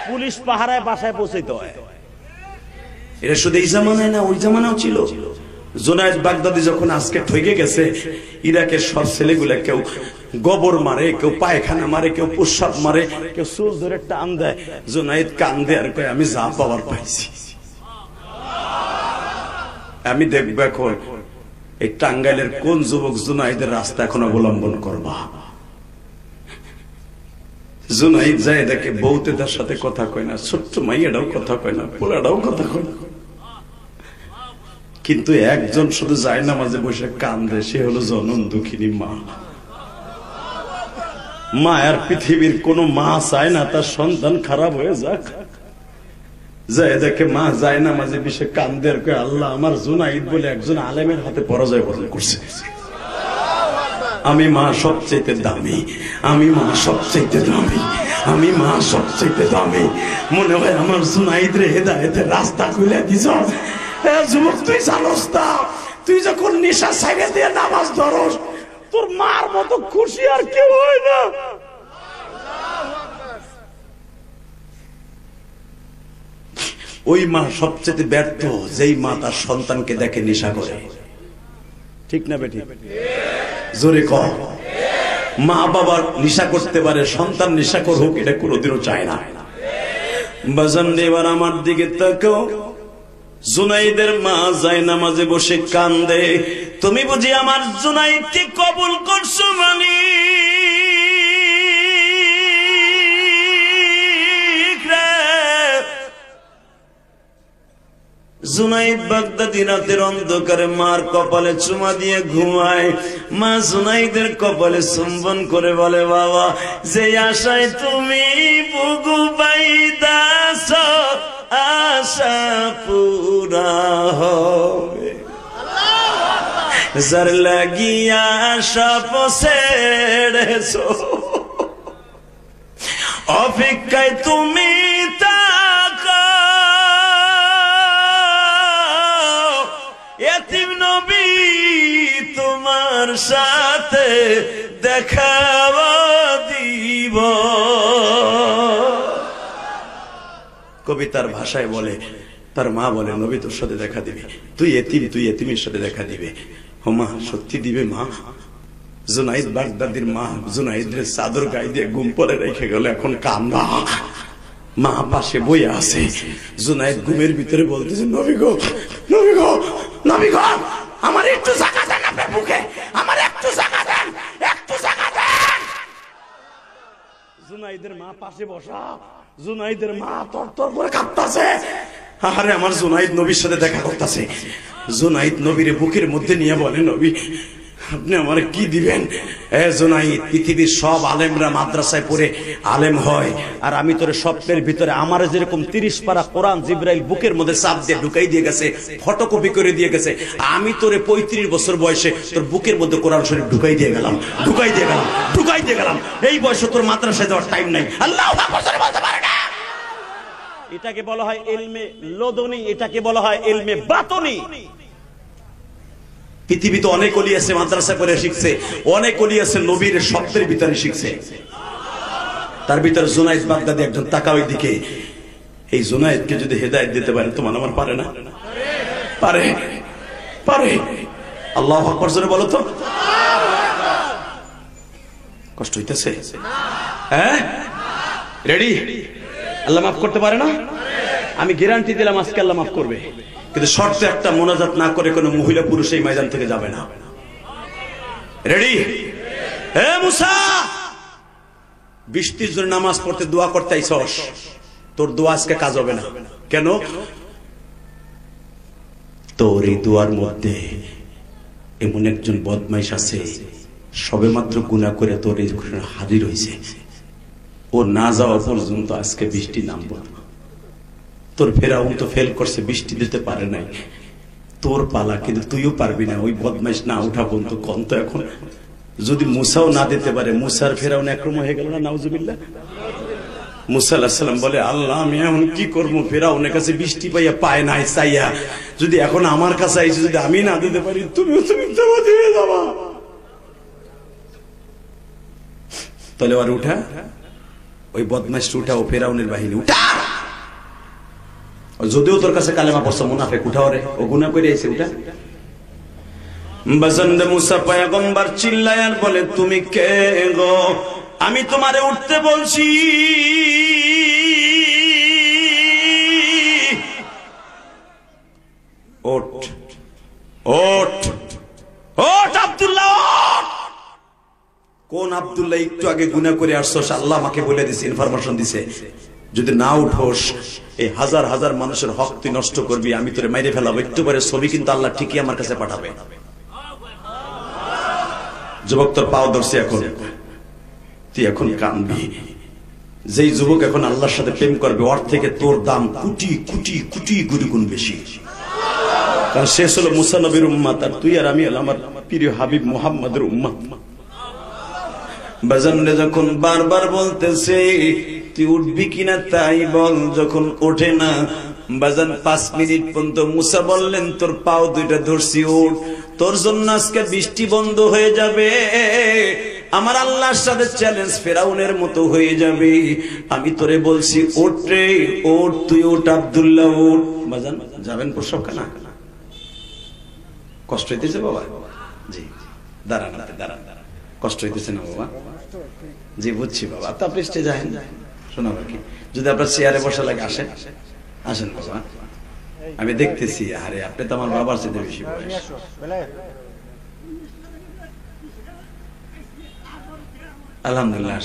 পুলিশ পাহারায় বাসায় পৌঁছাইতে হয়। এটা শুধু এই জামানায় না, ওই জামানাও ছিল। জুনায়েদ বাগদাদি যখন আজকে ঠকে গেছে, ইরাকের সব ছেলেগুলা কেউ গোবর মারে, কেউ পায়খানা মারে, কেউ প্রস্রাব মারে, কেউ চুল ধরে টান দেয়। জুনায়েদ কান্দে আর কয় আমি যা পাওয়ার পাইছি। আমি দেখবো এখন এই টাঙ্গাইলের কোন যুবক জুনায়েদের রাস্তা এখন অবলম্বন করবা। জুনায়েদ যায় দেখে বউতে তার সাথে কথা কয় না, ছোট্ট মাইয়াটাও কথা কয় না, পোলাটাও কথা কয় না, কিন্তু একজন শুধু যায় না মাঝে বসে কান্দে, সে হলো জনন দুঃখিনী মা। মায়ের পৃথিবীর কোন মা চায় না তার সন্তান খারাপ হয়ে যাক। যায় দেখে মা যায় না মাঝে বসে কান্দে আর কয় আল্লাহ আমার জুনায়েদ বলে একজন আলেমের হাতে পরাজয় বরণ করছে। আমি মা সবচেয়ে দামি, আমি মা সবচেয়ে দামি, আমি মা সবচেয়ে দামি। মনে হয় আমার জুনায়েদ রে হেদায়েতের রাস্তা খুলে দিছ। যুবক তুই জানোস না, তুই যখন নেশা ছাইড়ে দিয়ে নামাজ ধরস, তোর মার মতো খুশি আর কেউ হয় না। ওই মা সবচেয়ে ব্যর্থ যেই মা তার সন্তানকে দেখে নেশা করে। ঠিক না বেটি? জোরে কর। মা বাবা নেশা করতে পারে, সন্তান নেশা করুক এটা কোনোদিনও চায় না। বাজান এবার আমার দিকে তাকাও। জুনাইদের মা যায় নামাজে বসে কান্দে, তুমি বুঝি আমার জুনাইদকে কবুল করছো মানি? জুনাইদ বাগদাদি রাতের অন্ধকারে মার কপালে চুমা দিয়ে ঘুমায়। মা জুনাইদের কপালে চুম্বন করে বলে বাবা, যে আশায় তুমি বুগু বাইদাছ আশা পুরা হবে, যার লাগিয়া সব ছেড়েছো অপেক্ষায় তুমি তাকো, এতিম নবী তোমার সাথে দেখা দিব। কবিতার ভাষায় বলে, তার মা বলে নবী তোর সাথে দেখা দিবে, তুই এতিম, তুই এতিমের সাথে দেখা দিবে। ও মা সত্যি দিবে মা? জুনাইদ বাগদাদির মা জুনাইদের চাদর গায়ে দিয়ে ঘুম পরে রেখে গেল, এখন কান্দা। মা পাশে বইয়া আছে। জুনাইদ ঘুমের ভিতরে বলতেছে নবী গো, নবী গো, নবী গো, আমার একটু জায়গা দেন আপনার বুকে, আমার একটু জায়গা দেন, একটু জায়গা দেন। জুনাইদের মা পাশে বসা, জুনাইদের মা তরতর করে কাঁপতাছে। আরে আমার জুনাইদ নবীর সাথে দেখা করতেছে। জুনাইদ নবীর বুকের মধ্যে নিয়ে বলে নবী আপনি আমার কি দিবেন? জুনাইদ পৃথিবীর সব আলেমরা মাদ্রাসায় পড়ে আলেম হয়, আর আমি তোর স্বপ্নের ভিতরে আমার যেরকম 30 পারা কোরআন জিবরাইল বুকের মধ্যে চাপ দিয়ে ঢুকাই দিয়ে গেছে, ফটোকপি করে দিয়ে গেছে, আমি তোরে 35 বছর বয়সে তোর বুকের মধ্যে কোরআন শরীফ ঢুকাই দিয়ে গেলাম, ঢুকাই দিয়ে গেলাম, ঢুকাই দিয়ে গেলাম। এই বয়সে তোর মাদ্রাসায় যাওয়ার টাইম নাই। আল্লাহু আকবার বলতে পারে না। এটাকে বলা হয় ইলমে লদুনি, এটাকে বলা হয় ইলমে বাতনি। পৃথিবীতে অনেক ওলি আছে মাদ্রাসা করে শিখছে, অনেক ওলি আছে নবীর শব্দের ভিতরে শিখছে। তার ভিতরে জুনাইদ বাগদাদি একজন। তাকা ওই দিকে। এই জুনাইদকে যদি হেদায়েত দিতে পারে তোমার আমার পারে না? পারে, পারে। আল্লাহু আকবার জোরে বলো তো। কষ্ট হইতেছে? হ্যাঁ, রেডি? আল্লাহ মাফ করতে পারে না? আমি গ্যারান্টি দিলাম আজকে আল্লাহ মাফ করবে, কিন্তু শর্ত একটা, মোনাজাত না করে কোনো মহিলা পুরুষ এই ময়দান থেকে যাবে না। রেডি? হে মুসা, বৃষ্টির জন্য নামাজ পড়তে দোয়া করতে আইছস, তোর দোয়া আজকে কাজ হবে না। কেন? তোর এই দোয়ার মধ্যে এমন একজন বদমাইশ আছে, সবে মাত্র গুনাহ করে তোর এই হাজির হয়েছে, ও না যাওয়া পর্যন্ত আজকে বৃষ্টি নামবে না। তোর ফেরাউন তো ফেল করছে, বৃষ্টি দিতে পারে নাই, তোর পালা, কিন্তু তুইও পারবি না। ওই বদমাইশ না উঠা পর্যন্ত কোন তো এখন যদি মুসাও না দিতে পারে, মুসার ফেরাউন একরকম হয়ে গেল না, নাউজুবিল্লাহ। মুসা আলাইহিস সালাম বলে আল্লাহ আমি এখন কি করবো, ফেরাউনের কাছে বৃষ্টি পাইয়া পায় নাই চাইয়া, যদি এখন আমার কাছে আইছে, যদি আমি না দিতে পারি, তুমিও তুমি দেওয়া দিয়ে যাবা। তাহলে আর উঠা, ওই বদমাইশ উঠা, ও ফেরাউনের বাহিনী উঠা। যদিও তোর কাছে কালেমা পড়ছে মুনাফিক, উঠাও রে, ও গুনাহ করে আইছে, উঠা। বাজানরে মুসা পয়গম্বর চিল্লায় আর বলে, তুমি কে গো? আমি তোমারে উঠতে বলছি। ওঠ ওঠ ওঠ আব্দুল্লাহ, ওঠ। কোন আব্দুল্লাহ? একটু আগে গুনাহ করে আসছস, আল্লাহ আমাকে বলে দিছে, ইনফরমেশন দিছে, যদি না উঠোস এই হাজার হাজার মানুষের হক তুই নষ্ট করবি, আমি তোরে মাইরে ফেলাবো। একটু পরে ছবি কিন্তু আল্লাহ ঠিকই আমার কাছে পাঠাবে। যুবক তোর পাও ধরছি, এখন তুই এখন কাঁদবি। যেই যুবক এখন আল্লাহর সাথে প্রেম করবে, ওর থেকে তোর দাম কোটি কোটি কোটি গুণ বেশি। কারণ শেষ হলো মুসা নবীর উম্মত, আর তুই আর আমি হলাম আমার প্রিয় হাবিব মুহাম্মদের উম্মত। বাজানরে যখন বারবার বলতেছে তুই উঠবি কিনা তাই বল, যখন ওঠে না বাজান 5 মিনিট পর্যন্ত মুসা বললেন, তোর পাও দুইটা ধরছি, উঠ, তোর জন্য আজকে বৃষ্টি বন্ধ হয়ে যাবে, আমার আল্লাহর সাথে চ্যালেঞ্জ ফেরাউনের মতো হয়ে যাবে, আমি তোরে বলছি ওঠ রে, ওঠ, তুই ওঠ আব্দুল্লাহ, ওঠ। বাজান যাবেন প্রসব খানা? কষ্ট হইতেছে বাবা? জি, দাঁড়ান দাঁড়ান, কষ্ট হইতেছে না বাবা? জি বুঝছি বাবা, তো আপনি স্টেজে আসেন, শোনা কি, যদি আপনার চেয়ারে বসা লাগে আসেন, আসেন বাবা, আমি দেখতেছি। আরে আপনি তো আমার বাবার সাথে বেশি বয়স। আলহামদুলিল্লাহ,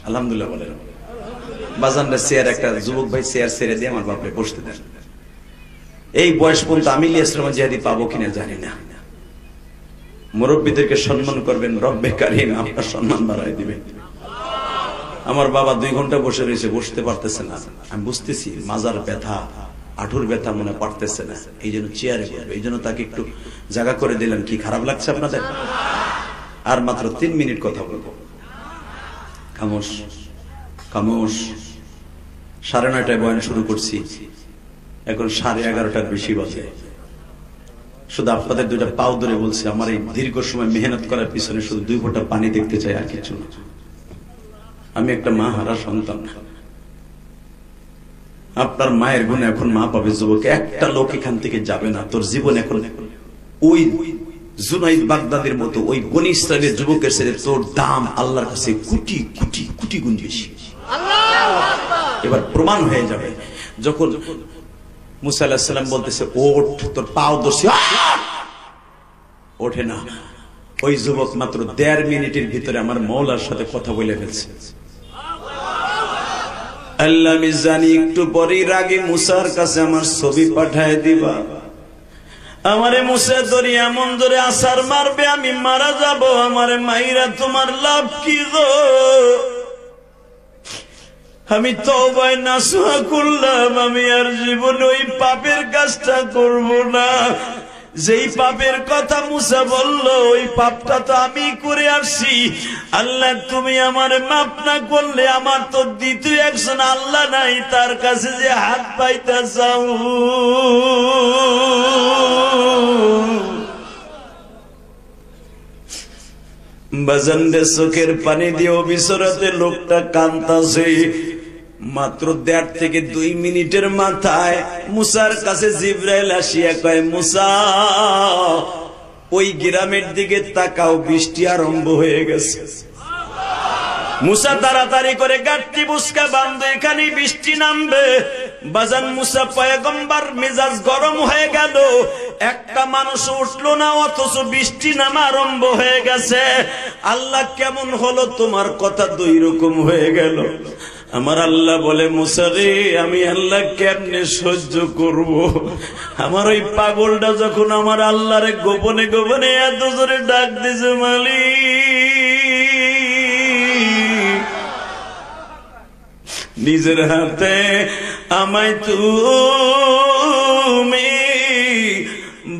আলহামদুলিল্লাহ বলে বাজানরা চেয়ার, একটা যুবক ভাই চেয়ার ছেড়ে দিয়ে আমার বাপরে বসতে দেন। এই বয়স পর্যন্ত আমি ইসলাম জিহাদি পাবো কিনা জানি না। মুরব্বীদেরকে সম্মান করবেন, রব্বে কারিম আপনার সম্মান বাড়াই দিবে। আমার বাবা 2 ঘন্টা বসে রয়েছে, বসতে পারতেছে না, আমি বুঝতেছি মাজার ব্যথা, আঁঠুর ব্যথা, মনে পারতেছে না, এই জন্য চেয়ারে বসবে, এই জন্য তাকে একটু জায়গা করে দিলাম। কি খারাপ লাগছে আপনাদের? আর মাত্র 3 মিনিট কথা বলবো। খামোশ খামোশ। 9:30টায় বয়ান শুরু করছি, এখন 11:30টার বেশি বাজে। শুধু আপনাদের 2টা পাও ধরে বলছি, আমার এই দীর্ঘ সময় মেহনত করার পিছনে শুধু 2 ফোঁটা পানি দেখতে চাই, আর কিছু না। আমি একটা মা হারা সন্তান, আপনার মায়ের গুণে এখন মা পাবে যুবক। একটা লোক এখান থেকে যাবে না, তোর জীবন এখন ওই জুনাইদ বাগদাদের মতো ওই বনি ইসরাইলের যুবকের সাথে তোর দাম আল্লাহর কাছে কোটি কোটি কোটি গুণ বেশি। এবার প্রমাণ হয়ে যাবে যখন মুসা আলাইহিস সালাম বলতেছে ওঠ, তোর পাও ধরছি, ওঠে না। ওই যুবক মাত্র 1.5 মিনিটের ভিতরে আমার মওলার সাথে কথা বলে ফেলছে। আল্লাহ আমি জানি একটু পরেই রাগে মুসার কাছে আমার ছবি পাঠায় দিবা, আমারে মুসা ধরে এমন ধরে আসার মারবে, আমি মারা যাব, আমারে মাইরা তোমার লাভ কি গো? আমি তওবায় নাসুহা করলাম, আমি আর জীবনে ওই পাপের কাজটা করব না। যেই পাপের কথা মুসা বলল, ওই পাপটা তো আমি করে আসছি। আল্লাহ তুমি আমার মাফ না করলে আমার তো দ্বিতীয় একজন আল্লাহ নাই, তার কাছে যে হাত পাইতে চাও। বাজানদের চোখের পানি দিয়ে অবিচরাতে লোকটা কান্তাছে। মাত্র 1.5 থেকে 2 মিনিটের মাথায় মুসার কাছে জিবরাইল আসিয়া কয়, মুসা ওই গ্রামের দিকে তাকাও, বৃষ্টি আরম্ভ হয়ে গেছে। মুসা তাড়াতাড়ি করে গাট্টি বুসকা বাঁধে, এখানে বৃষ্টি নামবে। বাজান মুসা পয়গম্বর মেজাজ গরম হয়ে গেল, একটা মানুষ উঠলো না, অথচ বৃষ্টি নামা আরম্ভ হয়ে গেছে। আল্লাহ কেমন হলো, তোমার কথা 2 রকম হয়ে গেল। আমার আল্লাহ বলে, মুসা রে আমি আল্লাহ কেমনে সহ্য করব? আমার ওই পাগলটা যখন আমার আল্লাহরে গোপনে গোপনে এত জোরে ডাক দিছে, মালিক নিজের হাতে আমায় তুমি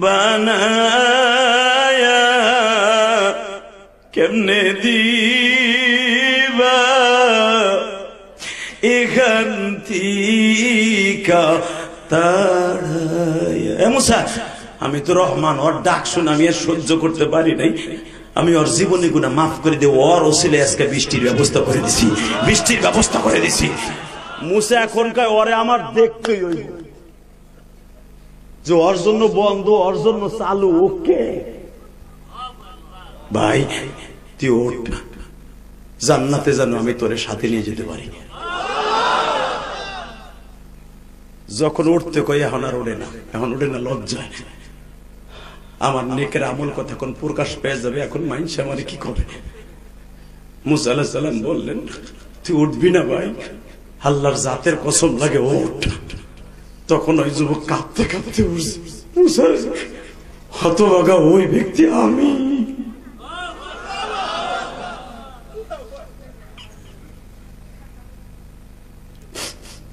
বানায়া কেমনে দিবা এখান থেকে তাড়ায়া। মুসা আমি তো রহমান, ওর ডাক শুনে আমি আর সহ্য করতে পারি নাই, আমি ওর জীবনী গুনাহ মাফ করে দিয়ে ওর ওসিলে আজকে বৃষ্টির ব্যবস্থা করে দিছি, বৃষ্টির ব্যবস্থা করে দিছি। মুসা এখন কয় ওরে আমার দেখতেই হইব, যে ওর জন্য বন্ধ, ওর জন্য চালু। ওকে ভাই তুই ওঠ, জান্নাতে যেন আমি তোরে সাথে নিয়ে যেতে পারি। যখন উঠতে কই এখন আর ওঠে না, এখন ওঠে না লজ্জায়। আমার নেকের আমল কথা এখন প্রকাশ পেয়ে যাবে, এখন মানুষ আমার কি করে। মুসা আলাইহিস সালাম বললেন তুই উঠবি না ভাই, আল্লাহর জাতের কসম লাগে ওঠ। তখন ওই যুবক কাঁপতে কাঁপতে উঠছে। মুসা হতভাগা ওই ব্যক্তি আমি।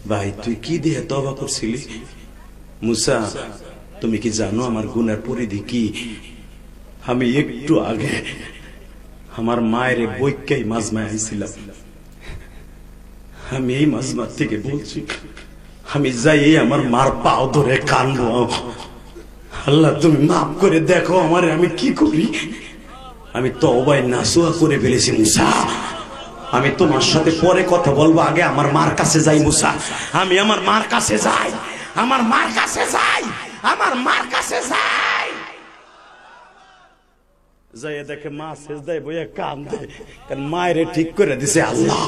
ভাই তুই কি দিয়ে তওবা করছিলি? মুসা তুমি কি জানো আমার গুনার পরিধি কি? আমি একটু আগে আমার মায়ের বৈক্যাই মাজমায় আইছিলাম। আমি এই মাজমার থেকে বলছি, আমি যাই আমার মার পাও ধরে কানবো, আল্লাহ তুমি মাফ করে দেখো আমারে আমি কি করি। আমি তওবায় নাসুয়া করে ফেলেছি মুসা। আমি তোমার সাথে পরে কথা বলবো, আগে আমার মার কাছে যাই মুসা। আমি আমার মার কাছে যাই, আমার মার কাছে যাই, আমার মার কাছে যাই। যাই দেখে মা সেজদায় বইয়া কাঁদে, কারণ মায়ের ঠিক করে দিছে আল্লাহ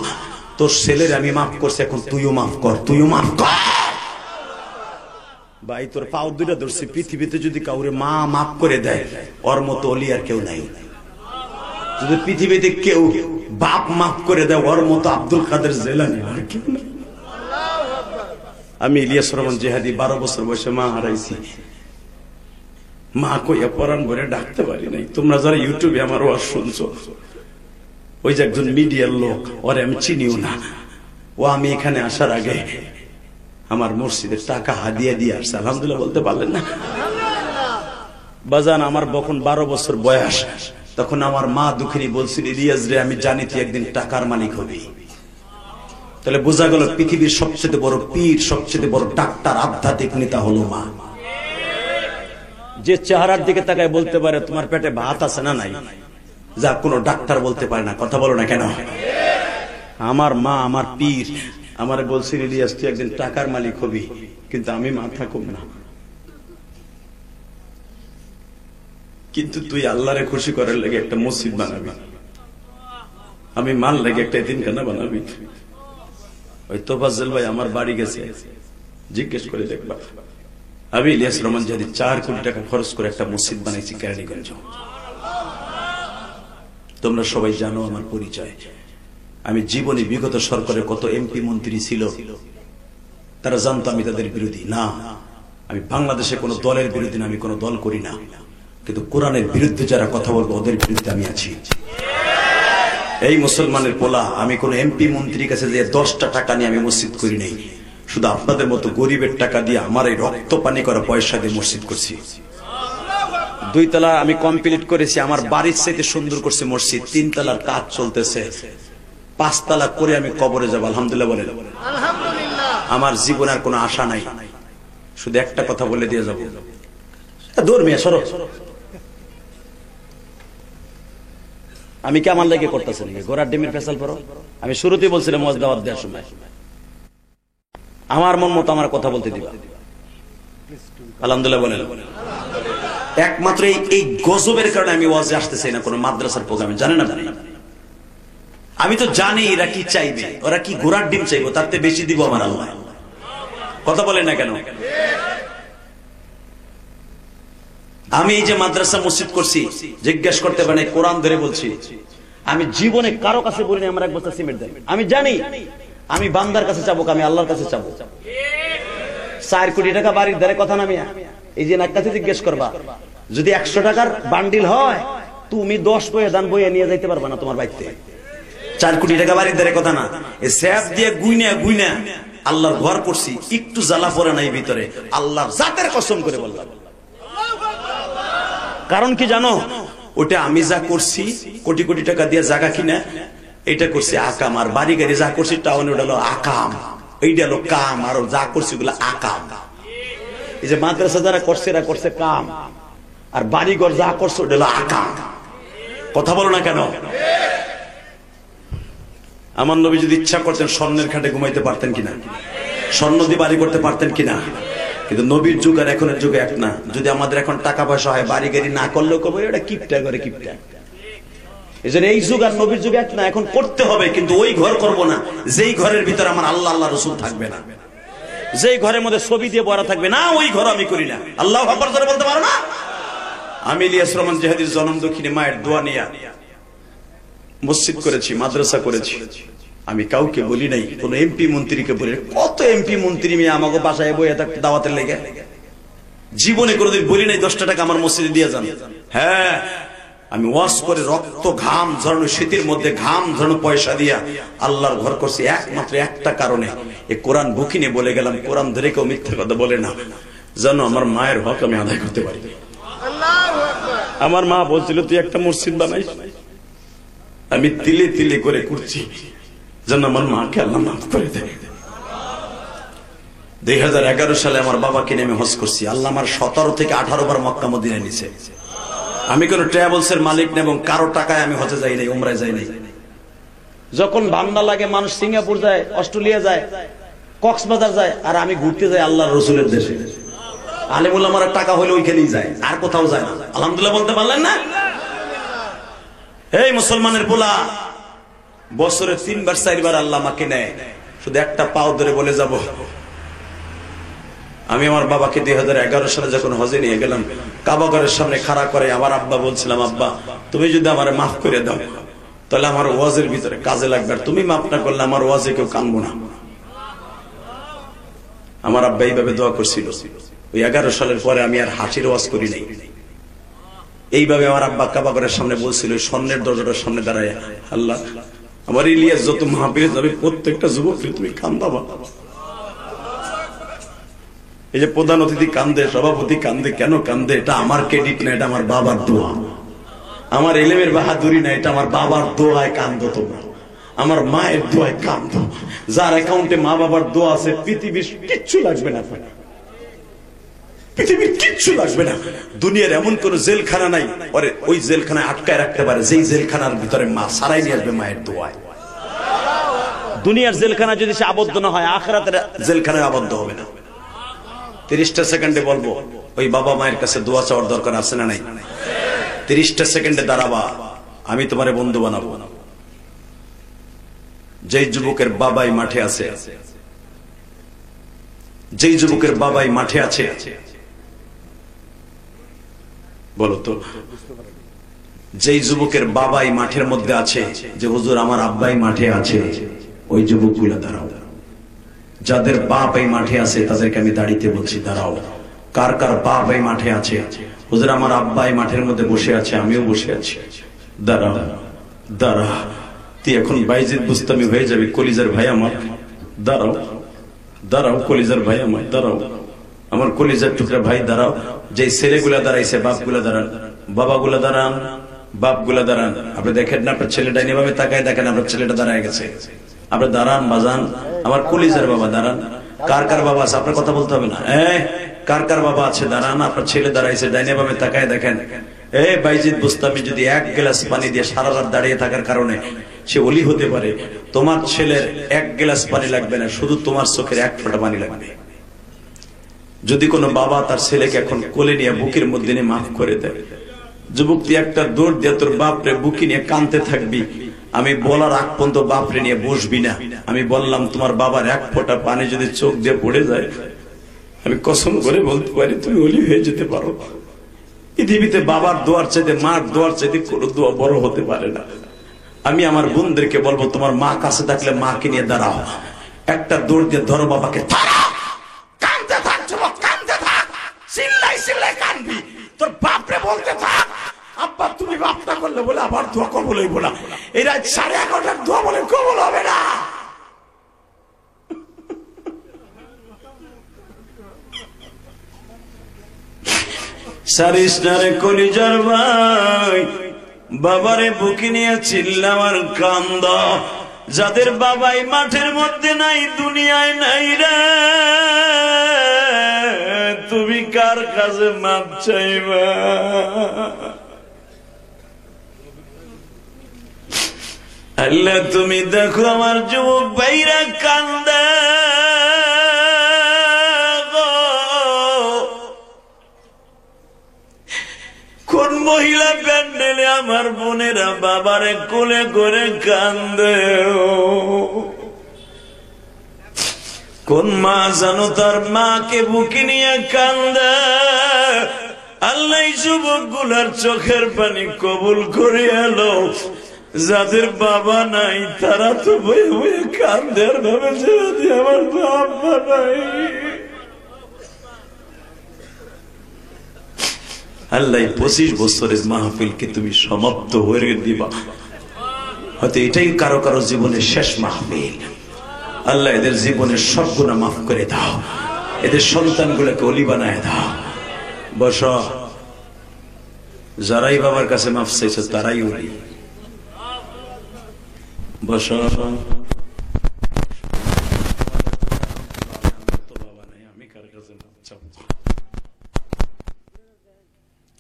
তোর ছেলের আমি মাফ করছি, এখন তুইও মাফ কর, তুইও মাফ কর। ভাই তোর পাও দুইটা ধরছি, পৃথিবীতে যদি কাউরে মা মাফ করে দেয় ওর মতো অলি আর কেউ নাই। যদি পৃথিবীতে কেউ বাপ মাফ করে দেয় ওর মতো আব্দুল কাদের জিলানী আর কেউ নাই। আমি ইলিয়াস রহমান জিহাদি 12 বছর বয়সে মা হারাইছি। মা কইয়া পরাণ ভরে ডাকতে পারি নাই। তোমরা যারা ইউটিউবে আমার ওয়াজ শুনছো, ওই যে একজন মিডিয়ার লোক, ওরে আমি চিনিও না। ও আমি এখানে আসার আগে আমার মসজিদের টাকা হাদিয়া দিয়ে আসছে। আলহামদুলিল্লাহ বলতে পারলেন না? বাজান আমার যখন 12 বছর বয়স, তখন আমার মা দুঃখিনী বলছিল, ইলিয়াস রে আমি জানি তুই একদিন টাকার মালিক হবি। তাহলে বোঝা গেল পৃথিবীর সবচেয়ে বড় পীর, সবচেয়ে বড় ডাক্তার, আধ্যাত্মিক নেতা হলো মা। যে চেহারার দিকে তাকায় বলতে পারে তোমার পেটে ভাত আছে না নাই, যা কোনো ডাক্তার বলতে পারে না। কথা বলো না কেন? আমার মা আমার পীর আমারে বলছিল, ইলিয়াস তুই একদিন টাকার মালিক হবি, কিন্তু আমি মাথা কম না। কিন্তু তুই আল্লাহরে খুশি করার লাগে একটা মসজিদ বানাবি, আমি মাল লাগে একটা এতিমখানা বানাবি। ওই তোফাজ্জল ভাই আমার বাড়ি গেছে, জিজ্ঞেস করে দেখবা। আমি ইলিয়াস রহমান জিহাদি 4 কোটি টাকা খরচ করে একটা মসজিদ বানাইছি কেরানীগঞ্জ। তোমরা সবাই জানো আমার পরিচয়। আমি জীবনে বিগত সরকারের কত এমপি মন্ত্রী ছিল, তারা জানতো আমি তাদের বিরোধী না। আমি বাংলাদেশে কোন দলের বিরোধী না, আমি কোন দল করি না। কিন্তু কোরআনের বিরুদ্ধে যারা কথা বলবো ওদের বিরুদ্ধে আমি আছি। এই মুসলমানের পোলা, আমি কোন এমপি মন্ত্রীর কাছে যে 10টা টাকা নিয়ে আমি মসজিদ করি নাই। শুধু আপনাদের মতো গরিবের টাকা দিয়ে, আমার এই রক্ত পানি করা পয়সা দিয়ে মসজিদ করছি। 2 তলা আমি কমপ্লিট করেছি, আমার বাড়ির চাইতে সুন্দর করছে মসজিদ। 3 তলার কাজ চলতেছে, 5 তলা করে আমি কবরে যাব। আলহামদুলিল্লাহ বলেন। আমার জীবন আর কোনো আশা নাই, শুধু একটা কথা বলে দিয়ে যাবো, দূর মেয়ে সরো। আমি কি আমার লেগে করতেছি নাকি ঘোড়ার ডিমের ফেসাল পড়ো? আমি শুরুতেই বলছিলাম ওয়াজ দাওয়াত দেওয়ার সময় আমার মন মতো আমার কথা বলতে দিবা। আলহামদুলিল্লাহ বলেন। একমাত্র এই গজবের কারণে আমি ওয়াজে আসতে চাই না কোন মাদ্রাসার প্রোগ্রামে, জানেন না? আমি তো জানি এরা কি চাইবে, ওরা কি ঘোড়ার ডিম চাইবো, তার থেকে বেশি দিব আমার আল্লাহ। কথা বলেন না কেন? আমি এই যে মাদ্রাসা মসজিদ করছি, জিজ্ঞেস করতে পারেন কোরআন ধরে বলছি, আমি জীবনে কারো কাছে বলিনি আমার 1 বস্তা সিমেন্ট দেন। আমি জানি আমি বান্দার কাছে চাবো, আমি আল্লাহর কাছে চাবো। 4 কোটি টাকা বাড়ির ধারে কথা না মিয়া, এই যে নাক কাছে জিজ্ঞেস করবা, যদি 100 টাকার বান্ডিল হয় তুমি 10 বইয়ে দান বইয়ে নিয়ে যাইতে পারবা না তোমার বাড়িতে। 4 কোটি টাকা বাড়ির ধারে কথা না, এই স্যাপ দিয়ে গুইনা গুইনা আল্লাহর ঘর করছি, একটু জ্বালা পড়ে নাই ভিতরে, আল্লাহর জাতের কসম করে বললাম। কারণ কি জানো? ওটা আমি যা করছি কোটি কোটি টাকা দিয়ে জায়গা কিনা, এটা করছি আকাম। আর বাড়ি গাড়ি যা করছি টাউনে ওটা হলো আকাম, এইটা হলো কাম। আর যা করছি ওগুলো আকাম। এই যে মাদ্রাসা যারা করছে এরা করছে কাম, আর বাড়িঘর যা করছে ওটা হলো আকাম। কথা বলো না কেন? আমার নবী যদি ইচ্ছা করতেন স্বর্ণের খাটে ঘুমাইতে পারতেন কিনা? স্বর্ণ দিয়ে বাড়ি করতে পারতেন কিনা? কিন্তু নবীর যুগ আর এখনের যুগে এক না। যদি আমাদের এখন টাকা পয়সা হয়, বাড়ি গাড়ি না করলেও কবে এটা কিপটা করে কিপটা। এই জন্য এই যুগ আর নবীর যুগ এক না। এখন করতে হবে, কিন্তু ওই ঘর করব না যেই ঘরের ভিতরে আমার আল্লাহ আল্লাহ রসুল থাকবে না, যেই ঘরের মধ্যে ছবি দিয়ে ভরা থাকবে না, ওই ঘর আমি করি না। আল্লাহু আকবার জোরে বলতে পারো না? আমি ইলিয়াস রহমান জিহাদির জনম দক্ষিণে মায়ের দোয়া নিয়া মসজিদ করেছি, মাদ্রাসা করেছি। আমি কাউকে বলি নাই, কোন এমপি মন্ত্রীকে বলি। কত এমপি মন্ত্রী মেয়ে আমাকে বাসায় বইয়ে থাকতে দাওয়াতের লেগে, জীবনে কোনোদিন বলি নাই 10 টাকা আমার মসজিদে দিয়ে যান। হ্যাঁ, আমি ওয়াজ করে রক্ত ঘাম ঝরানো, শীতের মধ্যে ঘাম ঝরানো পয়সা দিয়া আল্লাহর ঘর করছি একমাত্র একটা কারণে, এই কোরআন বুকি নিয়ে বলে গেলাম, কোরআন ধরে কেউ মিথ্যা কথা বলে না, জানো আমার মায়ের হক আমি আদায় করতে পারি। আমার মা বলছিল তুই একটা মসজিদ বানাইস, আমি তিলে তিলে করে করছি যেন আমার মাকে আল্লাহ মাফ করে দেয়। 2011 সালে আমার বাবাকে নিয়ে আমি হজ করছি। আল্লাহ আমার 17 থেকে 18 বার মক্কা মদিনা নিছে। আমি কোন ট্রাভেলস এর মালিক না এবং কারো টাকায় আমি হজে যাই নাই, উমরায় যাই নাই। যখন ভান্ডা লাগে মানুষ সিঙ্গাপুর যায়, অস্ট্রেলিয়া যায়, কক্সবাজার যায়, আর আমি ঘুরতে যাই আল্লাহর রসুলের দেশে। আলেমুল আমার টাকা হলে ওইখানেই যায়, আর কোথাও যায় না। আলহামদুলিল্লাহ বলতে পারলেন না? এই মুসলমানের পোলা, বছরে 3 বার 4 বার আল্লাহ আমাকে নেয়, শুধু একটা পাও ধরে বলে যাব। আমি আমার বাবাকে 2011 সালে যখন হজে নিয়ে গেলাম, কাবা ঘরের সামনে খাড়া করে আমার আব্বা বলছিলাম, আব্বা তুমি যদি আমারে মাফ করে দাও তাহলে আমার ওয়াজের ভিতরে কাজে লাগবে, আর তুমি মাফ না করলে আমার ওয়াজে কেউ কানবো না। আমার আব্বা এইভাবে দোয়া করছিল। ওই 11 সালের পরে আমি আর হাসির ওয়াজ করি নাই। এইভাবে আমার আব্বা কাবা ঘরের সামনে বলছিল, স্বর্ণের দরজাটার সামনে দাঁড়ায়, আল্লাহ আমার ইলিয়াস যত মাহফিলে যাবে প্রত্যেকটা যুবককে তুমি কান্দাবা। এই যে প্রধান অতিথি কান্দে, সভাপতি কান্দে, কেন কান্দে? এটা আমার ক্রেডিট না, এটা আমার বাবার দোয়া। আমার এলেমের বাহাদুরি না, এটা আমার বাবার দোয়ায় কান্দো তোমরা, আমার মায়ের দোয়ায় কান্দো। যার অ্যাকাউন্টে মা বাবার দোয়া আছে, পৃথিবীর কিচ্ছু লাগবে না, পৃথিবীর কিচ্ছু লাগবে না। দুনিয়ার এমন কোন জেলখানা নাই ওরে ওই জেলখানায় আটকায় রাখতে পারে, যেই জেলখানার ভিতরে মা সারাই নিয়ে আসবে মায়ের দোয়ায়। দুনিয়ার জেলখানা যদি সে আবদ্ধ না হয়, আখিরাতের জেলখানায় আবদ্ধ হবে না। 30টা সেকেন্ডে বলবো, ওই বাবা মায়ের কাছে দোয়া চাওয়ার দরকার আছে না নাই? 30টা সেকেন্ডে দাঁড়াবা, আমি তোমারে বন্ধু বানাবো। যেই যুবকের বাবাই মাঠে আছে, যেই যুবকের বাবাই মাঠে আছে, বলো তো, যেই যুবকের বাবাই মাঠের মধ্যে আছে, যে হুজুর আমার আব্বাই মাঠে আছে, ওই যুবকগুলো দাঁড়াও। যাদের বাপ এই মাঠে আছে তাদেরকে আমি দাঁড়িতে বলছি, দাঁড়াও। কার কার বাপ এই মাঠে আছে? হুজুর আমার আব্বাই মাঠের মধ্যে বসে আছে, আমিও বসে আছি। দাঁড়াও, দাঁড়া, তুই এখন বাইজিদ বুস্তামি হয়ে যাবি, কলিজার ভাই আমার। দাঁড়াও, দাঁড়াও কলিজার ভাই আমার, দাঁড়াও আমার কলিজার টুকরা ভাই, দাঁড়াও। যে ছেলেগুলা দাঁড়াইছে, বাপগুলা দাঁড়ান, বাবাগুলা দাঁড়ান, বাপগুলা দাঁড়ান। আপনি দেখেন না আপনার ছেলেটা এভাবে তাকায়, দেখেন আপনার ছেলেটা দাঁড়ায় গেছে। আপনি দাঁড়ান বাজান, আমার কলিজার বাবা দাঁড়ান। কার কার বাবা আছে? আপনার কথা বলতে হবে না। কার কার বাবা আছে? দাঁড়ান। আপনার ছেলে দাঁড়াইছে, ডাইনে ভাবে তাকায় দেখেন। বাইজিদ বুস্তামি যদি 1 গ্লাস পানি দিয়ে সারা রাত দাঁড়িয়ে থাকার কারণে সে ওলি হতে পারে, তোমার ছেলের 1 গ্লাস পানি লাগবে না, শুধু তোমার চোখের 1 ফোঁটা পানি লাগবে। যদি কোনো বাবা তার ছেলেকে এখন কোলে নিয়ে বুকের মধ্যে নিয়ে মাফ করে দেয়, যুবক তুই একটা দৌড় দিয়ে তোর বাপরে বুকি নিয়ে কাঁদতে থাকবি। আমি বলার আগ পর্যন্ত বাপরে নিয়ে বসবি না। আমি বললাম তোমার বাবার 1 ফোঁটা পানি যদি চোখ দিয়ে পড়ে যায়, আমি কসম করে বলতে পারি তুমি ওলি হয়ে যেতে পারো। পৃথিবীতে বাবার দোয়ার চাইতে, মার দোয়ার চাইতে কোনো দোয়া বড় হতে পারে না। আমি আমার বোনদেরকে বলবো, তোমার মা কাছে থাকলে মাকে নিয়ে দাঁড়াও, একটা দৌড় দিয়ে ধরো বাবাকে, কাঁদতে থাক যুবক, কাঁদতে থাক, চিল্লাই চিল্লাই কাঁদবি, তোর বাপরে বলতে থাক, আব্বা তুমি বাপ না করলে বলে আবার দোয়া কবুল হইব না। এই রাত 11:30টার দোয়া বলে কবুল হবে না। সারিস না রে কলিজার ভাই, বাবারে বুকে নিয়ে চিল্লাবার কান্দ। যাদের বাবাই মাঠের মধ্যে নাই, দুনিয়ায় নাই রে, তুমি কার কাছে মাপ চাইবা? আল্লাহ তুমি দেখো আমার যুবক ভাইরা কান্দে গো, বাবারে কোলে করে কান্দে। কোন মা জানো তার মাকে বুকে নিয়ে কান্দে। আল্লাহ যুবক গুলার চোখের পানি কবুল করে এলো। যাদের বাবা নাই তারা তো বয়ে বয়ে কান্দে আর ভাবে যে আমার বাবা নাই। আল্লাহ 25 বছরের মাহফিলকে তুমি সমাপ্ত হয়ে দিবা। হয়তো এটাই কারো কারো জীবনের শেষ মাহফিল। আল্লাহ এদের জীবনের সব গুনাহ মাফ করে দাও, এদের সন্তানগুলোকে ওলি বানায় দাও। বস, যারাই বাবার কাছে মাফ চাইছে তারাই ওলি। বস,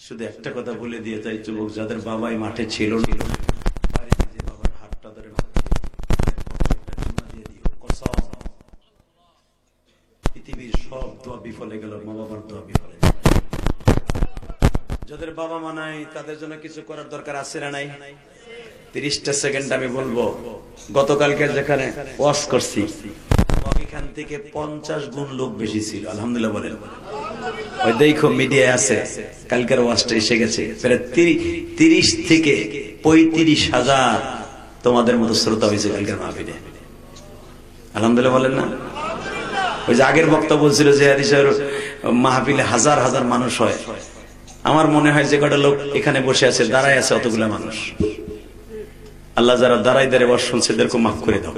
শুধু একটা কথা বলে দিয়ে যাই, যুবক যাদের বাবাই মাঠে ছিল বাবার হাতটা ধরে পৃথিবীর সব দোয়া বিফলে গেল, মা বাবার দোয়া বিফলে। যাদের বাবা মা নাই তাদের জন্য কিছু করার দরকার আছে না নাই? 30টা সেকেন্ড আমি বলবো। গতকালকে যেখানে ওয়াজ করছি এখান থেকে 50 গুণ লোক বেশি ছিল। আলহামদুলিল্লাহ বলেন। ওই দেখো মিডিয়ায় আছে, কালকের ওয়াজটা এসে গেছে। প্রায় 30 থেকে 35,000 তোমাদের মতো শ্রোতা হয়েছে কালকের মাহফিলে। আলহামদুলিল্লাহ বলেন না? ওই যে আগের বক্তা বলছিল যে মাহফিলে হাজার হাজার মানুষ হয়। আমার মনে হয় যে কটা লোক এখানে বসে আছে, দাঁড়ায় আছে অতগুলা মানুষ। আল্লাহ যারা দাঁড়াই দাঁড়ায় ওয়াজ শুনছে এদেরকে মাফ করে দাও।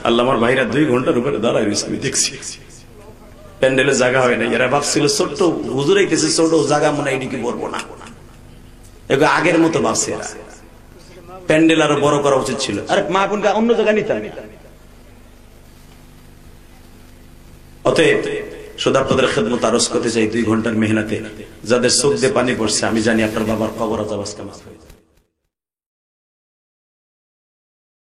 আল্লাহ, আমার ভাইরা 2 ঘন্টার উপরে দাঁড়ায় রয়েছে, আমি দেখছি। প্যান্ডেলের জায়গা হয় না, এরা ভাবছিল ছোট্ট হুজুর আইতেছে, ছোট জায়গা মনে হয় এদিকে বলবো না। এগুলো আগের মতো ভাবছে এরা। প্যান্ডেল আরো বড় করা উচিত ছিল। আরে মা বোনকে অন্য জায়গায় নিতাম। অতএব শুধু আপনাদের খেদমত আরজ করতে চাই, 2 ঘন্টার মেহনতে যাদের চোখ দিয়ে পানি পড়ছে, আমি জানি আপনার বাবার কবর আজাব আজকে মাফ হয়ে যাবে।